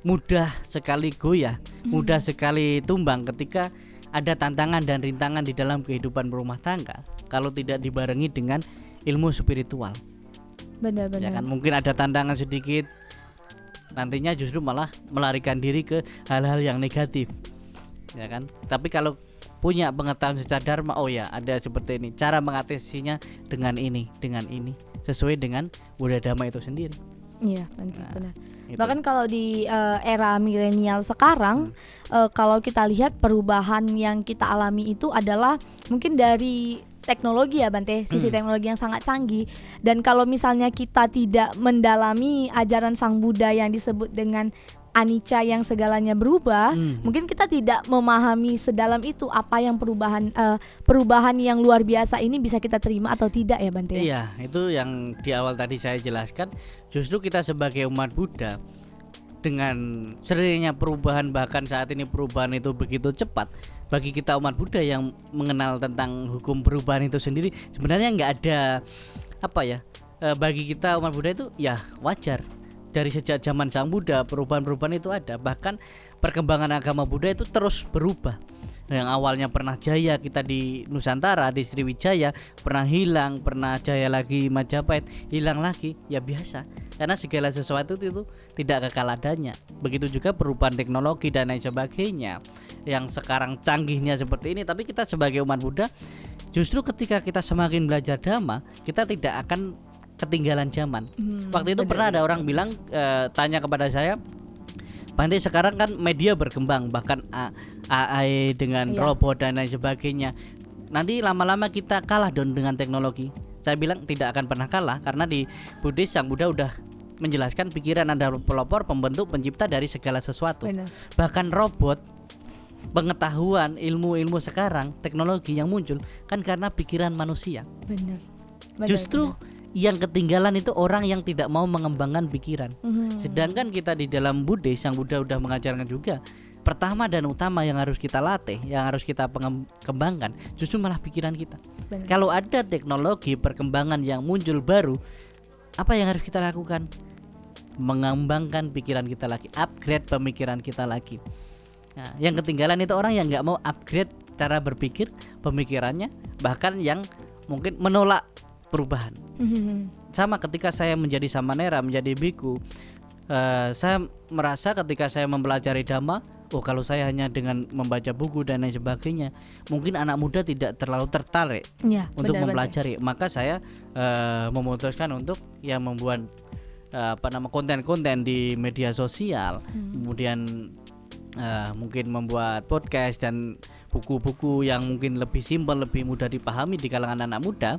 mudah sekali goyah, mudah sekali tumbang ketika ada tantangan dan rintangan di dalam kehidupan berumah tangga kalau tidak dibarengi dengan ilmu spiritual. Benar. Ya kan, mungkin ada tantangan sedikit, nantinya justru malah melarikan diri ke hal-hal yang negatif. Ya kan? Tapi kalau punya pengetahuan secara Dharma, ada seperti ini, cara mengatasinya dengan ini, sesuai dengan Buddha Dhamma itu sendiri. Iya, benar. Bahkan kalau di era milenial sekarang, kalau kita lihat perubahan yang kita alami itu adalah mungkin dari teknologi ya Bante, sisi teknologi yang sangat canggih. Dan kalau misalnya kita tidak mendalami ajaran Sang Buddha yang disebut dengan anicca yang segalanya berubah, mungkin kita tidak memahami sedalam itu apa yang perubahan yang luar biasa ini bisa kita terima atau tidak ya Bante. Iya, itu yang di awal tadi saya jelaskan. Justru kita sebagai umat Buddha, dengan seringnya perubahan, bahkan saat ini perubahan itu begitu cepat, bagi kita umat Buddha yang mengenal tentang hukum perubahan itu sendiri, sebenarnya nggak ada bagi kita umat Buddha itu ya wajar. Dari sejak zaman Sang Buddha perubahan-perubahan itu ada. Bahkan perkembangan agama Buddha itu terus berubah. Yang awalnya pernah jaya kita di Nusantara, di Sriwijaya, pernah hilang, pernah jaya lagi Majapahit, hilang lagi, ya biasa. Karena segala sesuatu itu tidak kekal adanya. Begitu juga perubahan teknologi dan lain sebagainya yang sekarang canggihnya seperti ini. Tapi kita sebagai umat Buddha, justru ketika kita semakin belajar Dhamma, kita tidak akan ketinggalan zaman. Waktu itu pernah ada orang bilang, tanya kepada saya, Bante, sekarang kan media berkembang, bahkan AI dengan robot dan lain sebagainya, nanti lama-lama kita kalah dong dengan teknologi. Saya bilang tidak akan pernah kalah, karena di Buddhis Sang Buddha udah menjelaskan pikiran adalah pelopor, pembentuk, pencipta dari segala sesuatu. Bahkan robot pengetahuan, ilmu-ilmu sekarang, teknologi yang muncul kan karena pikiran manusia. Benar. Justru yang ketinggalan itu orang yang tidak mau mengembangkan pikiran. Sedangkan kita di dalam Buddhis, yang Buddha udah mengajarkan juga, pertama dan utama yang harus kita latih, yang harus kita kembangkan justru malah pikiran kita. Benar. Kalau ada teknologi perkembangan yang muncul baru, apa yang harus kita lakukan? Mengembangkan pikiran kita lagi, upgrade pemikiran kita lagi. Nah, yang ketinggalan itu orang yang nggak mau upgrade cara berpikir pemikirannya, bahkan yang mungkin menolak perubahan. Sama ketika saya menjadi samanera, menjadi biku, saya merasa ketika saya mempelajari Dhamma, kalau saya hanya dengan membaca buku dan lain sebagainya, mungkin anak muda tidak terlalu tertarik untuk mempelajari. Maka saya memutuskan untuk membuat konten-konten di media sosial, kemudian mungkin membuat podcast dan buku-buku yang mungkin lebih simpel, lebih mudah dipahami di kalangan anak muda.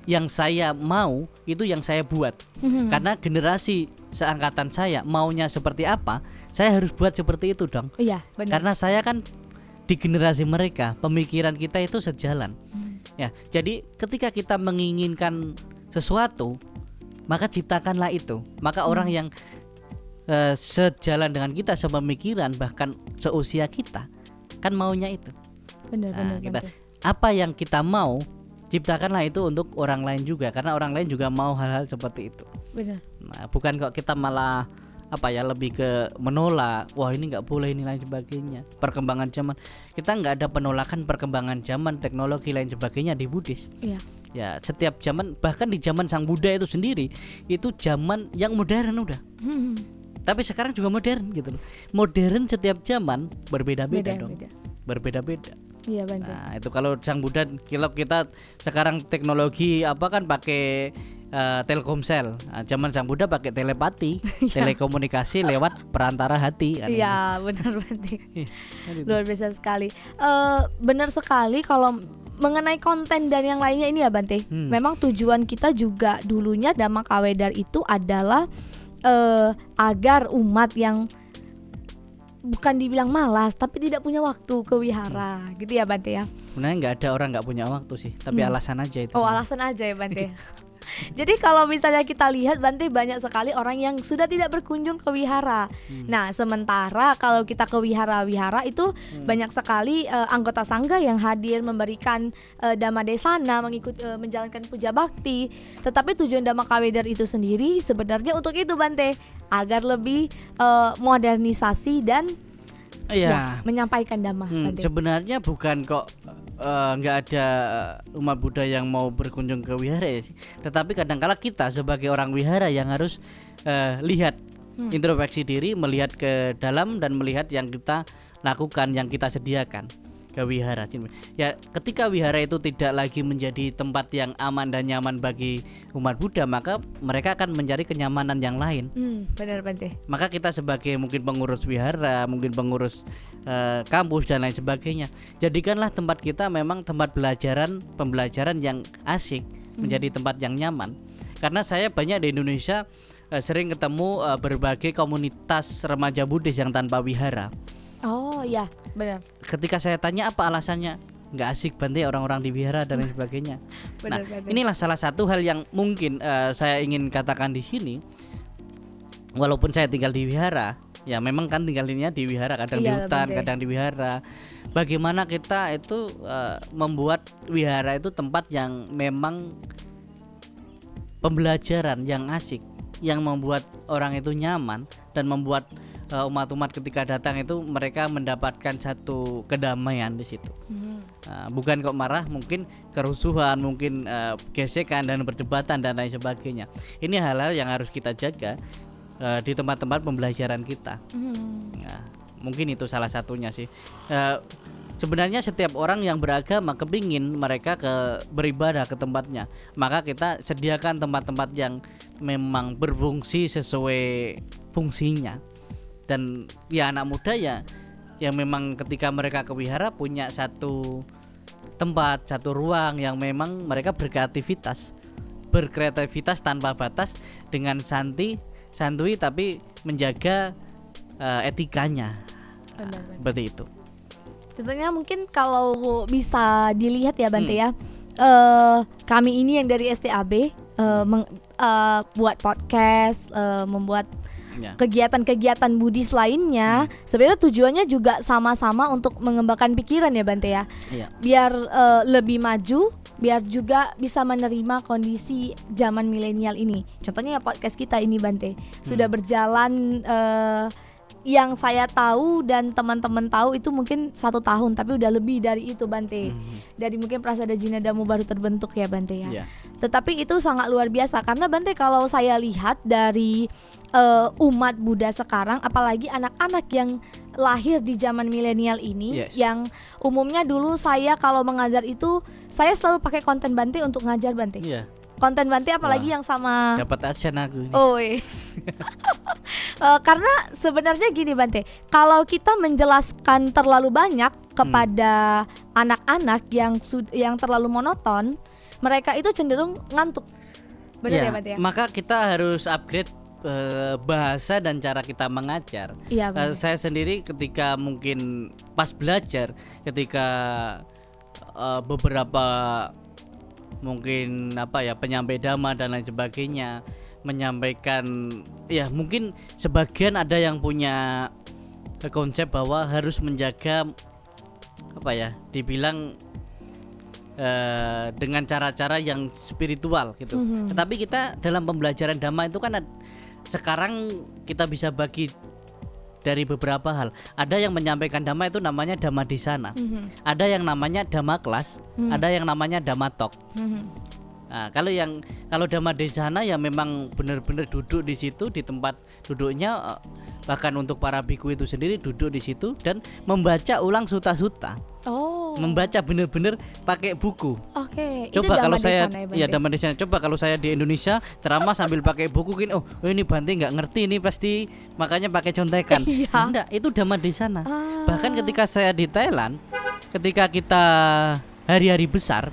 Yang saya mau itu yang saya buat. Karena generasi seangkatan saya maunya seperti apa, saya harus buat seperti itu dong. Iya, benar. Karena saya kan di generasi mereka, pemikiran kita itu sejalan. Ya, jadi ketika kita menginginkan sesuatu, maka ciptakanlah itu. Maka orang yang sejalan dengan kita, sepemikiran, bahkan seusia kita, kan maunya itu. Benar. Apa yang kita mau, ciptakanlah itu untuk orang lain juga, karena orang lain juga mau hal-hal seperti itu. Benar. Nah, bukan kok kita malah lebih ke menolak, wah ini nggak boleh, ini lain sebagainya. Perkembangan zaman, kita nggak ada penolakan perkembangan zaman, teknologi lain sebagainya di Buddhis. Iya. Ya, setiap zaman, bahkan di zaman Sang Buddha itu sendiri, itu zaman yang modern udah. Tapi sekarang juga modern gitu loh. Modern setiap zaman berbeda-beda dong. Berbeda-beda. Iya, benar. Nah, itu kalau Sang Buddha, kalau kita sekarang teknologi kan pakai Telkomsel. Nah, zaman Sang Buddha pakai telepati, telekomunikasi lewat perantara hati. Iya, benar Bante. Luar biasa sekali. Benar sekali kalau mengenai konten dan yang lainnya ini ya Bante. Memang tujuan kita juga dulunya Dhamma Kawedar itu adalah agar umat yang bukan dibilang malas tapi tidak punya waktu ke wihara, gitu ya Bante ya. Sebenarnya nggak ada orang nggak punya waktu sih, tapi alasan aja itu. Alasan aja ya Bante. Jadi kalau misalnya kita lihat Bante, banyak sekali orang yang sudah tidak berkunjung ke wihara. Nah, sementara kalau kita ke wihara-wihara itu banyak sekali anggota sangga yang hadir memberikan Dhamma Desana, menjalankan puja bakti. Tetapi tujuan Dhamma Kawedar itu sendiri sebenarnya untuk itu Bante, agar lebih modernisasi dan menyampaikan Dhamma. Sebenarnya bukan kok nggak ada umat Buddha yang mau berkunjung ke wihara ya, tetapi kadangkala kita sebagai orang wihara yang harus lihat, introspeksi diri, melihat ke dalam dan melihat yang kita lakukan, yang kita sediakan ke wihara. Ya, ketika wihara itu tidak lagi menjadi tempat yang aman dan nyaman bagi umat Buddha, maka mereka akan mencari kenyamanan yang lain. Benar Bante. Maka kita sebagai mungkin pengurus wihara, mungkin pengurus kampus dan lain sebagainya, jadikanlah tempat kita memang tempat pembelajaran yang asik, menjadi tempat yang nyaman. Karena saya banyak di Indonesia sering ketemu berbagai komunitas remaja Buddhis yang tanpa wihara. Oh iya, benar. Ketika saya tanya apa alasannya, nggak asik Bante orang-orang di wihara dan lain sebagainya. Benar, Nah, inilah salah satu hal yang mungkin saya ingin katakan di sini. Walaupun saya tinggal di wihara, ya memang kan tinggalnya di wihara, kadang di hutan, kadang di wihara. Bagaimana kita itu membuat wihara itu tempat yang memang pembelajaran yang asik, yang membuat orang itu nyaman dan membuat umat-umat ketika datang itu mereka mendapatkan satu kedamaian di situ. Bukan kok marah, mungkin kerusuhan, mungkin gesekan dan perdebatan dan lain sebagainya. Ini hal-hal yang harus kita jaga di tempat-tempat pembelajaran kita. Nah, mungkin itu salah satunya sih. Sebenarnya setiap orang yang beragama kepingin mereka beribadah ke tempatnya, maka kita sediakan tempat-tempat yang memang berfungsi sesuai fungsinya. Dan ya anak muda ya memang ketika mereka ke wihara punya satu tempat, satu ruang yang memang mereka berkreativitas tanpa batas, dengan santuy tapi menjaga etikanya. Seperti itu. Contohnya mungkin kalau bisa dilihat ya Bante ya, kami ini yang dari STAB buat podcast, membuat Ya. kegiatan-kegiatan Buddhis lainnya, sebenarnya tujuannya juga sama-sama untuk mengembangkan pikiran ya Bante ya, Iya. biar lebih maju, biar juga bisa menerima kondisi zaman milenial ini. Contohnya ya podcast kita ini Bante sudah berjalan, yang saya tahu dan teman-teman tahu itu mungkin 1 tahun, tapi udah lebih dari itu Bante. Dari mungkin Prasada Jinadamu baru terbentuk ya Bante ya. Iya. Tetapi itu sangat luar biasa karena Bante kalau saya lihat dari umat Buddha sekarang, apalagi anak-anak yang lahir di zaman milenial ini, Yes. yang umumnya dulu saya kalau mengajar itu saya selalu pakai konten Bante untuk ngajar Bante. Iya. Konten Bante apalagi Wah, yang sama dapat asen aku ini. oh yes. Karena sebenarnya gini Bante, kalau kita menjelaskan terlalu banyak kepada anak-anak yang terlalu monoton, mereka itu cenderung ngantuk. Benar Iya, ya Bante ya? maka kita harus upgrade bahasa dan cara kita mengajar. Iya benar. Saya sendiri ketika mungkin pas belajar, ketika beberapa mungkin penyampai dhamma dan lain sebagainya menyampaikan, ya mungkin sebagian ada yang punya konsep bahwa harus menjaga dibilang dengan cara-cara yang spiritual gitu. Tetapi kita dalam pembelajaran dhamma itu kan sekarang kita bisa bagi dari beberapa hal. Ada yang menyampaikan dhamma itu namanya dhamma desana. Ada yang namanya dhamma kelas, ada yang namanya dhamma talk. Nah, kalau dhamma desana ya memang benar-benar duduk di situ di tempat duduknya, bahkan untuk para biku itu sendiri duduk di situ dan membaca ulang suta-suta. Oh. Membaca benar-benar pakai buku. Oke. Coba kalau saya ya dhamma desana, coba kalau saya di Indonesia ceramah sambil pakai buku gini, oh ini Bante nggak ngerti ini pasti makanya pakai contekan. Iya. Enggak, itu dhamma desana. Ah. Bahkan ketika saya di Thailand, ketika kita hari-hari besar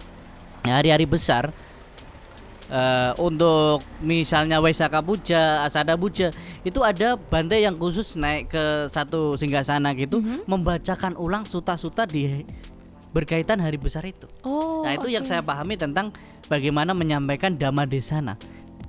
untuk misalnya Waisakha Puja, Asada Puja, itu ada Bante yang khusus naik ke satu singgasana gitu, membacakan ulang suta-suta berkaitan hari besar itu. Oh. Nah itu yang oke. saya pahami tentang bagaimana menyampaikan dhamma desana.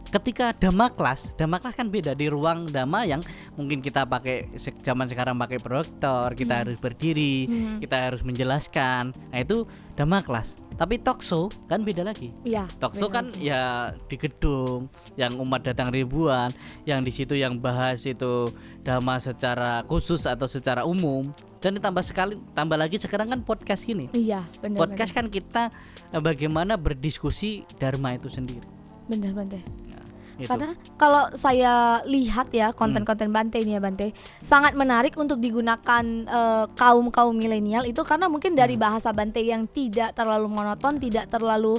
Ketika dhamma kelas kan beda di ruang dhamma yang mungkin kita pakai zaman sekarang pakai proyektor, kita harus berdiri, kita harus menjelaskan. Nah itu dhamma kelas. Tapi talkshow kan beda lagi. Iya. Talkshow benar. kan ya di gedung yang umat datang ribuan, yang di situ yang bahas itu dhamma secara khusus atau secara umum. Dan tambah lagi sekarang kan podcast gini. Iya, benar. Podcast kan kita bagaimana berdiskusi dharma itu sendiri. Benar Bante. Itu. Karena kalau saya lihat ya konten-konten Bante ini ya Bante, sangat menarik untuk digunakan kaum milenial itu karena mungkin dari bahasa Bante yang tidak terlalu monoton, tidak terlalu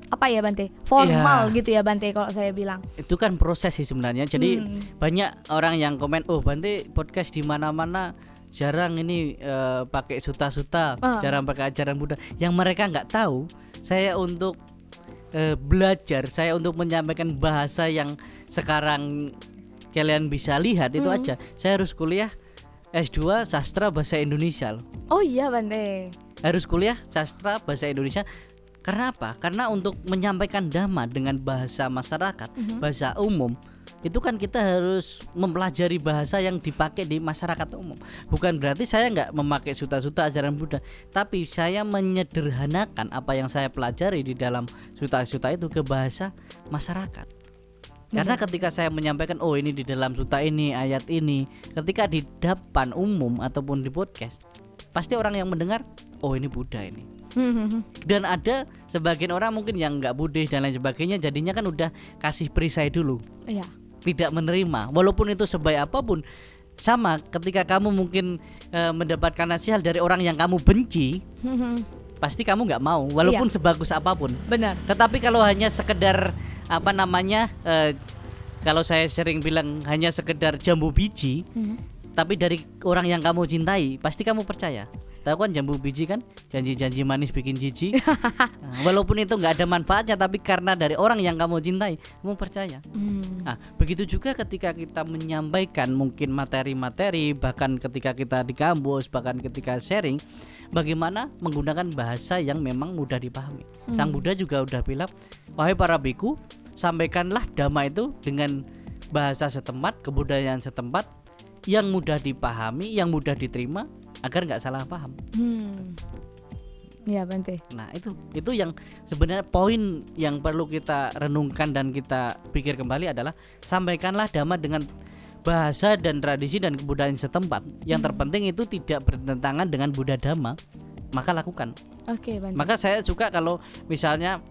Bante, formal gitu ya Bante kalau saya bilang. Itu kan proses sih sebenarnya. Jadi banyak orang yang komen, oh Bante podcast di mana-mana jarang ini pakai suta-suta, jarang pakai ajaran Buddha. Yang mereka nggak tahu, saya untuk belajar, saya untuk menyampaikan bahasa yang sekarang kalian bisa lihat itu aja. Saya harus kuliah S2 sastra bahasa Indonesia loh. Oh iya Bante. Harus kuliah sastra bahasa Indonesia. Karena apa? Karena untuk menyampaikan dhamma dengan bahasa masyarakat, bahasa umum, itu kan kita harus mempelajari bahasa yang dipakai di masyarakat umum. Bukan berarti saya nggak memakai suta-suta ajaran Buddha, tapi saya menyederhanakan apa yang saya pelajari di dalam suta-suta itu ke bahasa masyarakat. Karena ketika saya menyampaikan, oh ini di dalam suta ini, ayat ini, ketika di depan umum ataupun di podcast, pasti orang yang mendengar, oh ini Buddha ini. Dan ada sebagian orang mungkin yang nggak Buddhis dan lain sebagainya, jadinya kan udah kasih perisai dulu. Iya. Tidak menerima, walaupun itu sebaik apapun. Sama ketika kamu mungkin mendapatkan nasihat dari orang yang kamu benci, pasti kamu nggak mau, walaupun sebagus apapun. Benar. Tetapi kalau hanya sekedar kalau saya sering bilang hanya sekedar jambu biji, tapi dari orang yang kamu cintai, pasti kamu percaya. Tahu kan jambu biji kan, janji-janji manis bikin jijik. Nah, walaupun itu nggak ada manfaatnya, tapi karena dari orang yang kamu cintai, kamu percaya. Nah, begitu juga ketika kita menyampaikan mungkin materi-materi, bahkan ketika kita di kampus, bahkan ketika sharing, bagaimana menggunakan bahasa yang memang mudah dipahami. Sang Buddha juga udah bilang, wahai para biku, sampaikanlah dhamma itu dengan bahasa setempat, kebudayaan setempat, yang mudah dipahami, yang mudah diterima, agar nggak salah paham. Ya, Bante. Nah itu yang sebenarnya poin yang perlu kita renungkan dan kita pikir kembali adalah sampaikanlah dhamma dengan bahasa dan tradisi dan kebudayaan setempat. Yang terpenting itu tidak bertentangan dengan Buddha Dhamma, maka lakukan. Oke, Bante. Maka saya suka kalau misalnya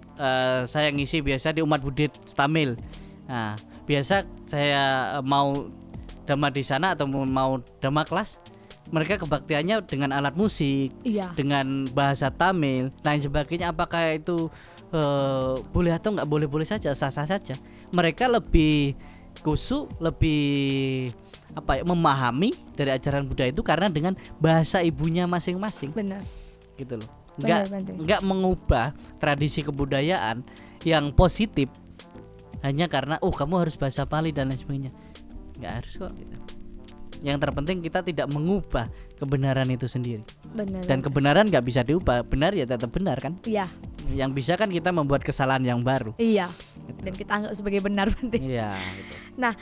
saya ngisi biasa di umat Buddhis Tamil. Nah, biasa saya mau dhamma di sana atau mau dhamma kelas, mereka kebaktiannya dengan alat musik, Iya. dengan bahasa Tamil, lain sebagainya. Apakah itu boleh atau nggak boleh saja, sah-sah saja. Mereka lebih kusuk, lebih memahami dari ajaran Buddha itu karena dengan bahasa ibunya masing-masing. Benar. Gitu loh. Benar, Bante. Nggak mengubah tradisi kebudayaan yang positif hanya karena kamu harus bahasa Pali dan lain sebagainya. Nggak harus kok gitu. Yang terpenting kita tidak mengubah kebenaran itu sendiri. Benar. Dan kebenaran nggak bisa diubah, benar ya tetap benar kan. Iya. Yang bisa kan kita membuat kesalahan yang baru. Iya. Gitu. Dan kita anggap sebagai benar, Bante. Iya gitu. Nah,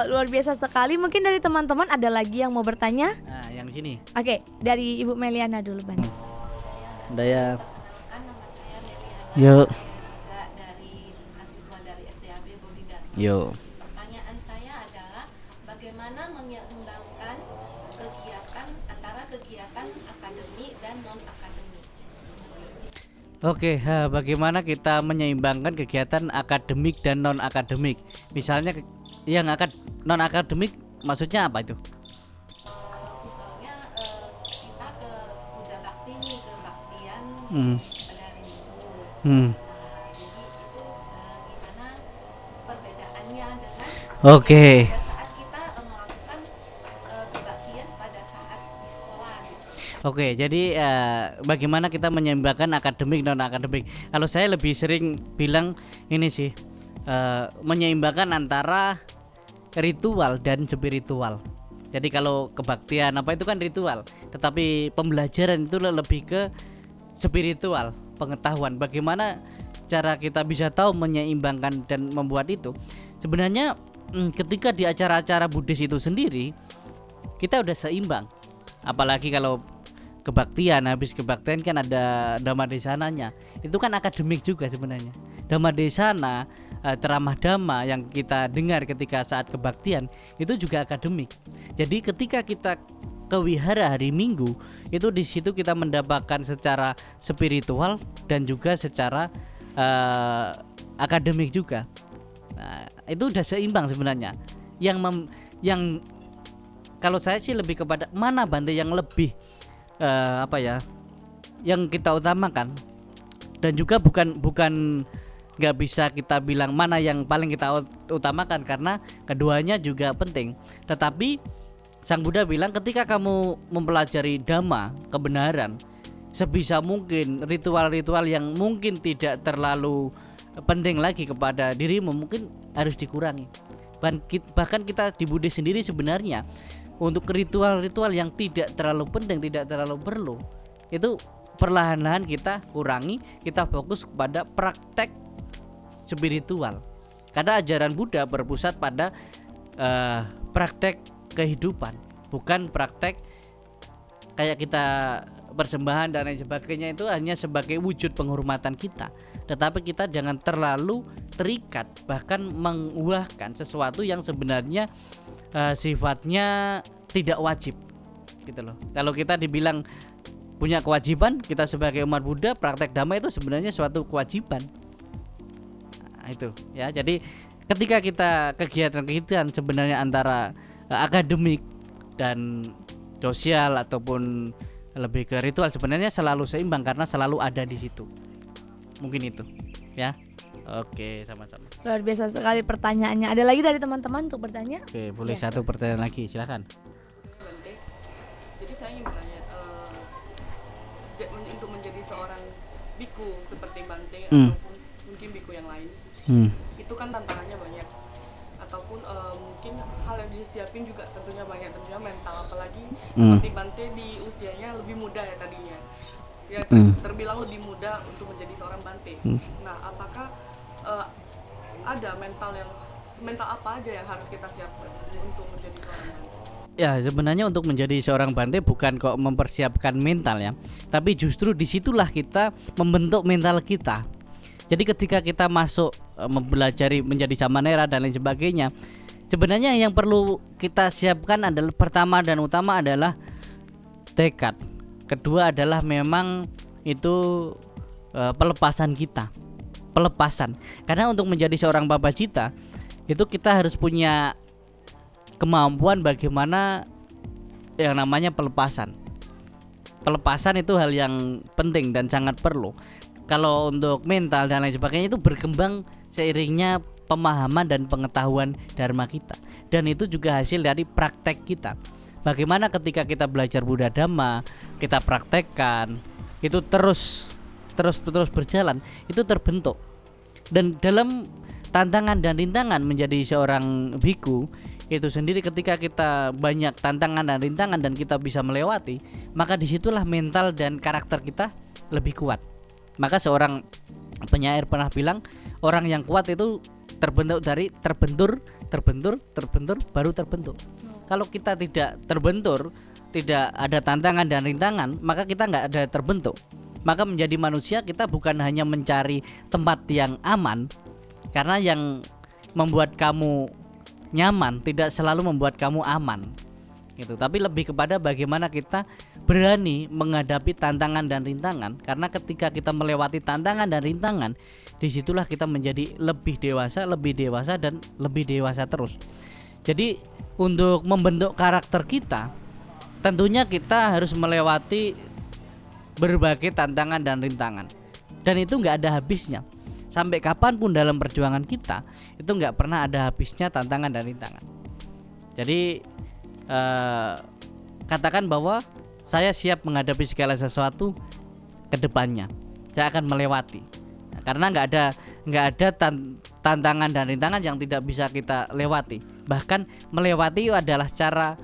luar biasa sekali. Mungkin dari teman-teman ada lagi yang mau bertanya? Nah yang sini Oke, dari Ibu Meliana dulu, Bante. Daya. Nama saya Meliana, Yuk. juga dari mahasiswa dari SDAB Bodhi Dharma. Yuk. Pertanyaan saya adalah bagaimana menyeimbangkan kegiatan antara kegiatan akademik dan non akademik. Oke, bagaimana kita menyeimbangkan kegiatan akademik dan non akademik? Misalnya yang non akademik maksudnya apa itu? Misalnya kita ke Buddha Bakti nih, ke baktian Hmm. pada hari Minggu. Hmm. Jadi itu gimana perbedaannya dengan Oke. pada saat kita melakukan kebaktian pada saat di sekolah gitu. Oke, jadi bagaimana kita menyeimbangkan akademik non akademik? Kalau saya lebih sering bilang ini sih, menyeimbangkan antara ritual dan spiritual. Jadi kalau kebaktian apa itu kan ritual, tetapi pembelajaran itu lebih ke spiritual, pengetahuan. Bagaimana cara kita bisa tahu menyeimbangkan dan membuat itu? Sebenarnya ketika di acara-acara Buddhis itu sendiri kita udah seimbang. Apalagi kalau kebaktian, habis kebaktian kan ada Dhamma Desananya. Itu kan akademik juga sebenarnya. Dhamma Desana, ceramah dhamma yang kita dengar ketika saat kebaktian itu juga akademik. Jadi ketika kita ke wihara hari Minggu, itu di situ kita mendapatkan secara spiritual dan juga secara akademik juga. Nah, itu udah seimbang sebenarnya. Yang kalau saya sih lebih kepada mana Bante yang lebih yang kita utamakan, dan juga bukan nggak bisa kita bilang mana yang paling kita utamakan karena keduanya juga penting. Tetapi Sang Buddha bilang ketika kamu mempelajari dhamma, kebenaran, sebisa mungkin ritual-ritual yang mungkin tidak terlalu penting lagi kepada dirimu mungkin harus dikurangi. Bahkan kita di Buddhis sendiri sebenarnya untuk ritual-ritual yang tidak terlalu penting, tidak terlalu perlu, itu perlahan-lahan kita kurangi, kita fokus kepada praktek spiritual. Karena ajaran Buddha berpusat pada praktek kehidupan, bukan praktek kayak kita persembahan dan lain sebagainya itu hanya sebagai wujud penghormatan kita. Tetapi kita jangan terlalu terikat, bahkan menguahkan sesuatu yang sebenarnya sifatnya tidak wajib gitu loh. Kalau kita dibilang punya kewajiban, kita sebagai umat Buddha praktek dhamma itu sebenarnya suatu kewajiban. Nah, itu ya. Jadi ketika kita kegiatan sebenarnya antara akademik dan sosial ataupun lebih ke ritual sebenarnya selalu seimbang karena selalu ada di situ. Mungkin itu ya. Oke, sama-sama. Luar biasa sekali pertanyaannya. Ada lagi dari teman-teman untuk bertanya? Oke, boleh Yes. satu pertanyaan lagi, silakan. Jadi saya ingin bertanya, seorang biku seperti Bante Hmm. ataupun mungkin biku yang lain, itu kan tantangannya banyak, ataupun mungkin hal yang disiapin juga tentunya banyak, tentunya mental, apalagi seperti Bante di usianya lebih muda ya tadinya ya, terbilang lebih muda untuk menjadi seorang Bante. Nah, apakah ada mental apa aja yang harus kita siapkan untuk menjadi seorang Bante? Ya, sebenarnya untuk menjadi seorang Bante bukan kok mempersiapkan mental ya, tapi justru disitulah kita membentuk mental kita. Jadi ketika kita masuk mempelajari menjadi samanera dan lain sebagainya, sebenarnya yang perlu kita siapkan adalah pertama dan utama adalah tekad. Kedua adalah memang itu pelepasan kita. Pelepasan. Karena untuk menjadi seorang babajita itu kita harus punya kemampuan bagaimana yang namanya pelepasan. Pelepasan itu hal yang penting dan sangat perlu. Kalau untuk mental dan lain sebagainya itu berkembang seiringnya pemahaman dan pengetahuan dharma kita. Dan itu juga hasil dari praktek kita. Bagaimana ketika kita belajar Buddha Dhamma, kita praktekkan, itu terus berjalan, itu terbentuk. Dan dalam tantangan dan rintangan menjadi seorang biku itu sendiri, ketika kita banyak tantangan dan rintangan dan kita bisa melewati, maka disitulah mental dan karakter kita lebih kuat. Maka seorang penyair pernah bilang, orang yang kuat itu terbentuk dari terbentur baru terbentuk. Kalau kita tidak terbentur, tidak ada tantangan dan rintangan, maka kita nggak ada terbentuk. Maka menjadi manusia kita bukan hanya mencari tempat yang aman, karena yang membuat kamu nyaman tidak selalu membuat kamu aman gitu, tapi lebih kepada bagaimana kita berani menghadapi tantangan dan rintangan. Karena ketika kita melewati tantangan dan rintangan, disitulah kita menjadi lebih dewasa dan lebih dewasa terus. Jadi untuk membentuk karakter kita, tentunya kita harus melewati berbagai tantangan dan rintangan, dan itu nggak ada habisnya. Sampai kapanpun dalam perjuangan kita, itu nggak pernah ada habisnya tantangan dan rintangan. Jadi katakan bahwa saya siap menghadapi segala sesuatu ke depannya. Saya akan melewati. Karena nggak ada tantangan dan rintangan yang tidak bisa kita lewati. Bahkan melewati adalah cara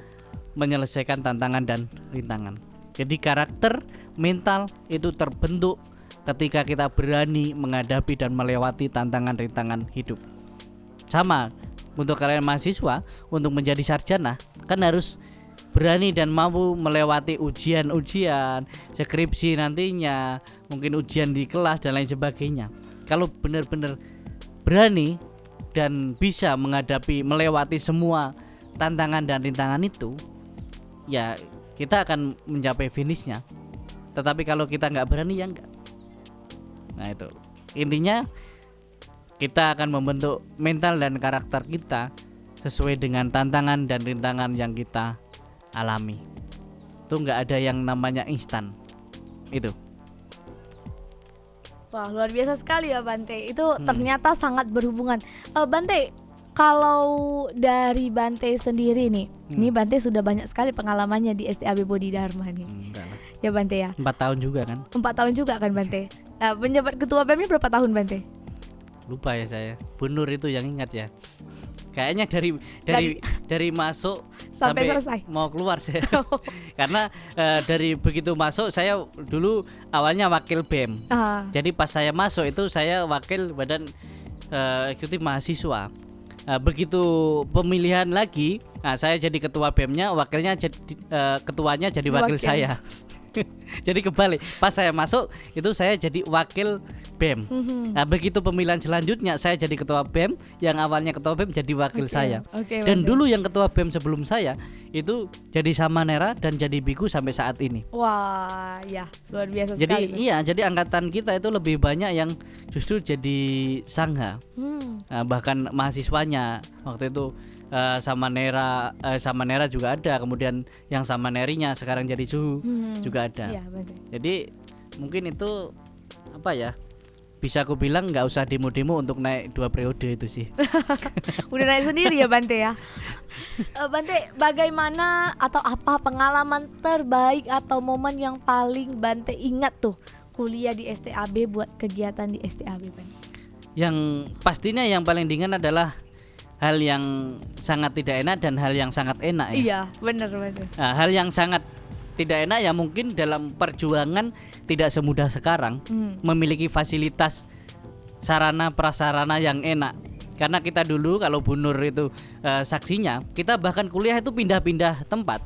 menyelesaikan tantangan dan rintangan. Jadi karakter mental itu terbentuk ketika kita berani menghadapi dan melewati tantangan rintangan hidup. Sama untuk kalian mahasiswa, untuk menjadi sarjana kan harus berani dan mampu melewati ujian-ujian, skripsi nantinya, mungkin ujian di kelas dan lain sebagainya. Kalau benar-benar berani dan bisa melewati semua tantangan dan rintangan itu, ya kita akan mencapai finishnya. Tetapi kalau kita nggak berani, ya enggak. Nah itu intinya, kita akan membentuk mental dan karakter kita sesuai dengan tantangan dan rintangan yang kita alami. Itu nggak ada yang namanya instan. Itu. Wah, luar biasa sekali ya Bante. Itu ternyata sangat berhubungan. Bante, kalau dari Bante sendiri nih, ini Bante sudah banyak sekali pengalamannya di STAB Bodhidharma nih. Enggak lah. Ya Bante ya. 4 tahun juga kan? 4 tahun juga kan Bante. Menjabat ketua BEM-nya berapa tahun Bante? Lupa ya saya. Bu Nur itu yang ingat ya. Kayaknya dari masuk sampai selesai. Mau keluar saya. Karena dari begitu masuk, saya dulu awalnya wakil BEM. Jadi pas saya masuk itu saya wakil badan eksekutif mahasiswa. Begitu pemilihan lagi, saya jadi ketua BEM-nya, wakilnya ketuanya jadi wakil saya. Jadi kebalik, pas saya masuk itu saya jadi wakil BEM. Nah, begitu pemilihan selanjutnya saya jadi ketua BEM, yang awalnya ketua BEM jadi wakil saya. Dan dulu yang ketua BEM sebelum saya itu jadi samanera dan jadi biku sampai saat ini. Wah, ya luar biasa jadi, sekali. Jadi angkatan kita itu lebih banyak yang justru jadi sangha. Bahkan mahasiswanya waktu itu samanera juga ada, kemudian yang samanerinya sekarang jadi suhu juga ada. Iya, betul. Jadi mungkin itu apa ya, bisa aku bilang nggak usah demo-demo untuk naik 2 periode itu sih. Udah naik sendiri ya Bante ya. Bante, bagaimana atau apa pengalaman terbaik atau momen yang paling Bante ingat tuh kuliah di STAB buat kegiatan di STAB, Bante? Yang pastinya yang paling ringan adalah hal yang sangat tidak enak dan hal yang sangat enak ya. Iya, benar. Nah, hal yang sangat tidak enak ya mungkin dalam perjuangan tidak semudah sekarang memiliki fasilitas sarana prasarana yang enak. Karena kita dulu kalau Bu Nur itu saksinya, kita bahkan kuliah itu pindah-pindah tempat.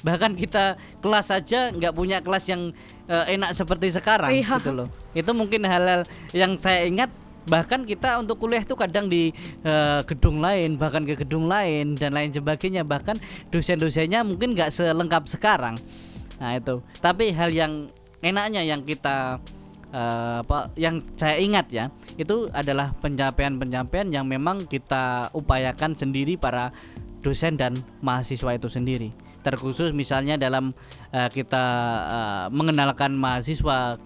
Bahkan kita kelas saja nggak punya kelas yang enak seperti sekarang gitu loh. Itu mungkin hal-hal yang saya ingat. Bahkan kita untuk kuliah itu kadang di gedung lain, bahkan ke gedung lain dan lain sebagainya. Bahkan dosen-dosennya mungkin nggak selengkap sekarang. Nah itu. Tapi hal yang enaknya yang kita yang saya ingat ya, itu adalah pencapaian-pencapaian yang memang kita upayakan sendiri para dosen dan mahasiswa itu sendiri. Terkhusus misalnya dalam kita mengenalkan mahasiswa.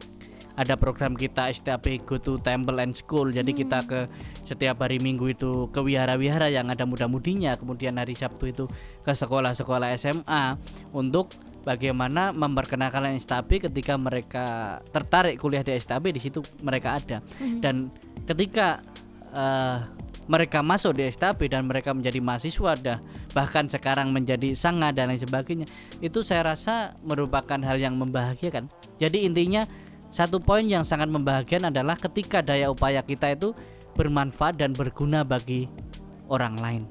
Ada program kita STAB Go to Temple and School. Jadi kita ke setiap hari Minggu itu ke wihara-wihara yang ada muda-mudinya. Kemudian hari Sabtu itu ke sekolah-sekolah SMA untuk bagaimana memperkenalkan STAB ketika mereka tertarik kuliah di STAB, di situ mereka ada. Dan ketika mereka masuk di STAB dan mereka menjadi mahasiswa bahkan sekarang menjadi sangga dan lain sebagainya, itu saya rasa merupakan hal yang membahagiakan. Jadi intinya satu poin yang sangat membahagiakan adalah ketika daya upaya kita itu bermanfaat dan berguna bagi orang lain.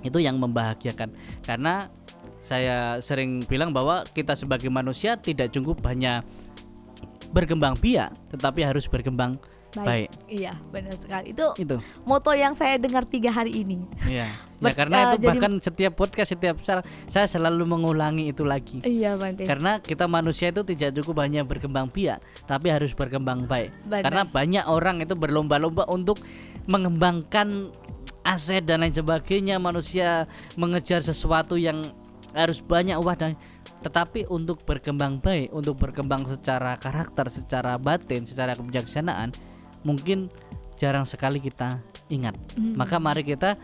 Itu yang membahagiakan. Karena saya sering bilang bahwa kita sebagai manusia tidak cukup hanya berkembang biak, tetapi harus berkembang baik. Iya, benar sekali. Itu moto yang saya dengar 3 hari ini. Iya. Ya karena itu bahkan setiap podcast, saya selalu mengulangi itu lagi. Iya, Bante. Karena kita manusia itu tidak cukup hanya berkembang biak, tapi harus berkembang baik. Benar. Karena banyak orang itu berlomba-lomba untuk mengembangkan aset dan lain sebagainya. Manusia mengejar sesuatu yang harus banyak uang tetapi untuk berkembang baik, untuk berkembang secara karakter, secara batin, secara kebijaksanaan, mungkin jarang sekali kita ingat. Maka mari kita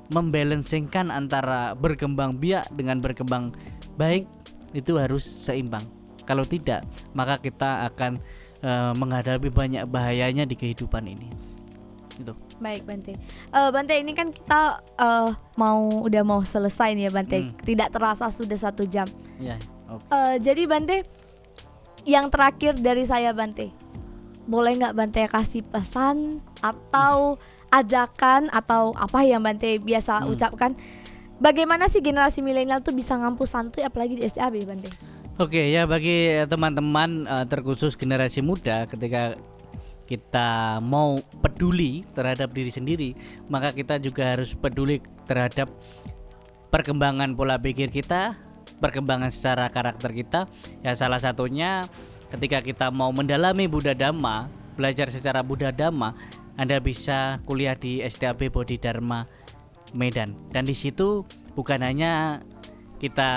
membalancingkan antara berkembang biak dengan berkembang baik, itu harus seimbang. Kalau tidak, maka kita akan menghadapi banyak bahayanya di kehidupan ini. Itu. Baik, Bante. Bante, ini kan kita udah mau selesai nih ya, Bante. Tidak terasa sudah 1 jam. Ya, okay. Jadi Bante, yang terakhir dari saya, Bante, boleh nggak Bante kasih pesan atau ajakan atau apa yang Bante biasa ucapkan? Bagaimana sih generasi milenial tuh bisa ngampus santuy apalagi di STAB, Bante? Oke, ya bagi teman-teman terkhusus generasi muda, ketika kita mau peduli terhadap diri sendiri, maka kita juga harus peduli terhadap perkembangan pola pikir kita, perkembangan secara karakter kita. Ya salah satunya ketika kita mau mendalami Buddha Dhamma, belajar secara Buddha Dhamma, Anda bisa kuliah di STAB Bodhidharma Medan. Dan di situ bukan hanya kita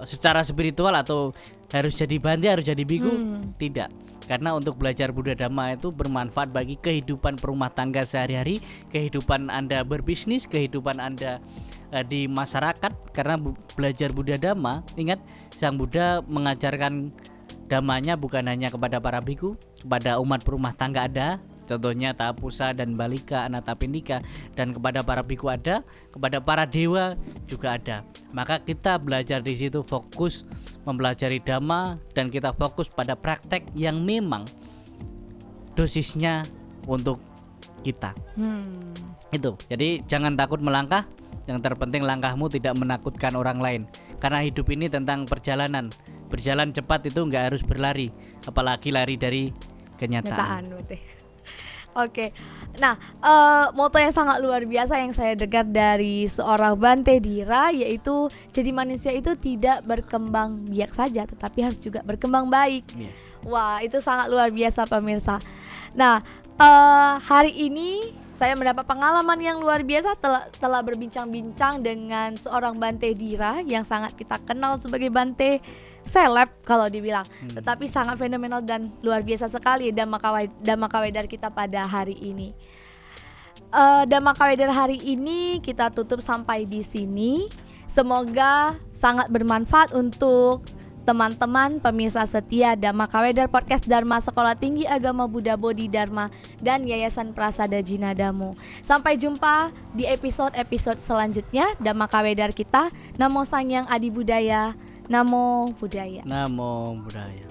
secara spiritual atau harus jadi bante, harus jadi biku, tidak. Karena untuk belajar Buddha Dhamma itu bermanfaat bagi kehidupan perumah tangga sehari-hari, kehidupan Anda berbisnis, kehidupan Anda di masyarakat. Karena belajar Buddha Dhamma, ingat Sang Buddha mengajarkan Dhammanya bukan hanya kepada para biku, kepada umat perumah tangga ada, contohnya Tapusa dan Balika, Anatapindika, dan kepada para biku ada, kepada para dewa juga ada. Maka kita belajar di situ fokus mempelajari Dhamma dan kita fokus pada praktek yang memang dosisnya untuk kita. Itu. Jadi jangan takut melangkah. Yang terpenting langkahmu tidak menakutkan orang lain. Karena hidup ini tentang perjalanan. Berjalan cepat itu nggak harus berlari, apalagi lari dari kenyataan. Oke. Nah, moto yang sangat luar biasa yang saya dengar dari seorang Bante Dira, yaitu jadi manusia itu tidak berkembang biak saja, tetapi harus juga berkembang baik. Wah, itu sangat luar biasa pemirsa. Nah, hari ini saya mendapat pengalaman yang luar biasa telah berbincang-bincang dengan seorang Bante Dira yang sangat kita kenal sebagai Bante seleb kalau dibilang, tetapi sangat fenomenal dan luar biasa sekali Dhamma Kawedar kita pada hari ini. Dhamma Kawedar hari ini kita tutup sampai di sini. Semoga sangat bermanfaat untuk teman-teman pemirsa setia Dhamma Kawedar Podcast Dharma Sekolah Tinggi Agama Buddha Bodhi Dharma dan Yayasan Prasada Jinadamu. Sampai jumpa di episode-episode selanjutnya Dhamma Kawedar kita. Namo Sangyang Adi Budaya. Namo Buddhaya. Namo Buddhaya.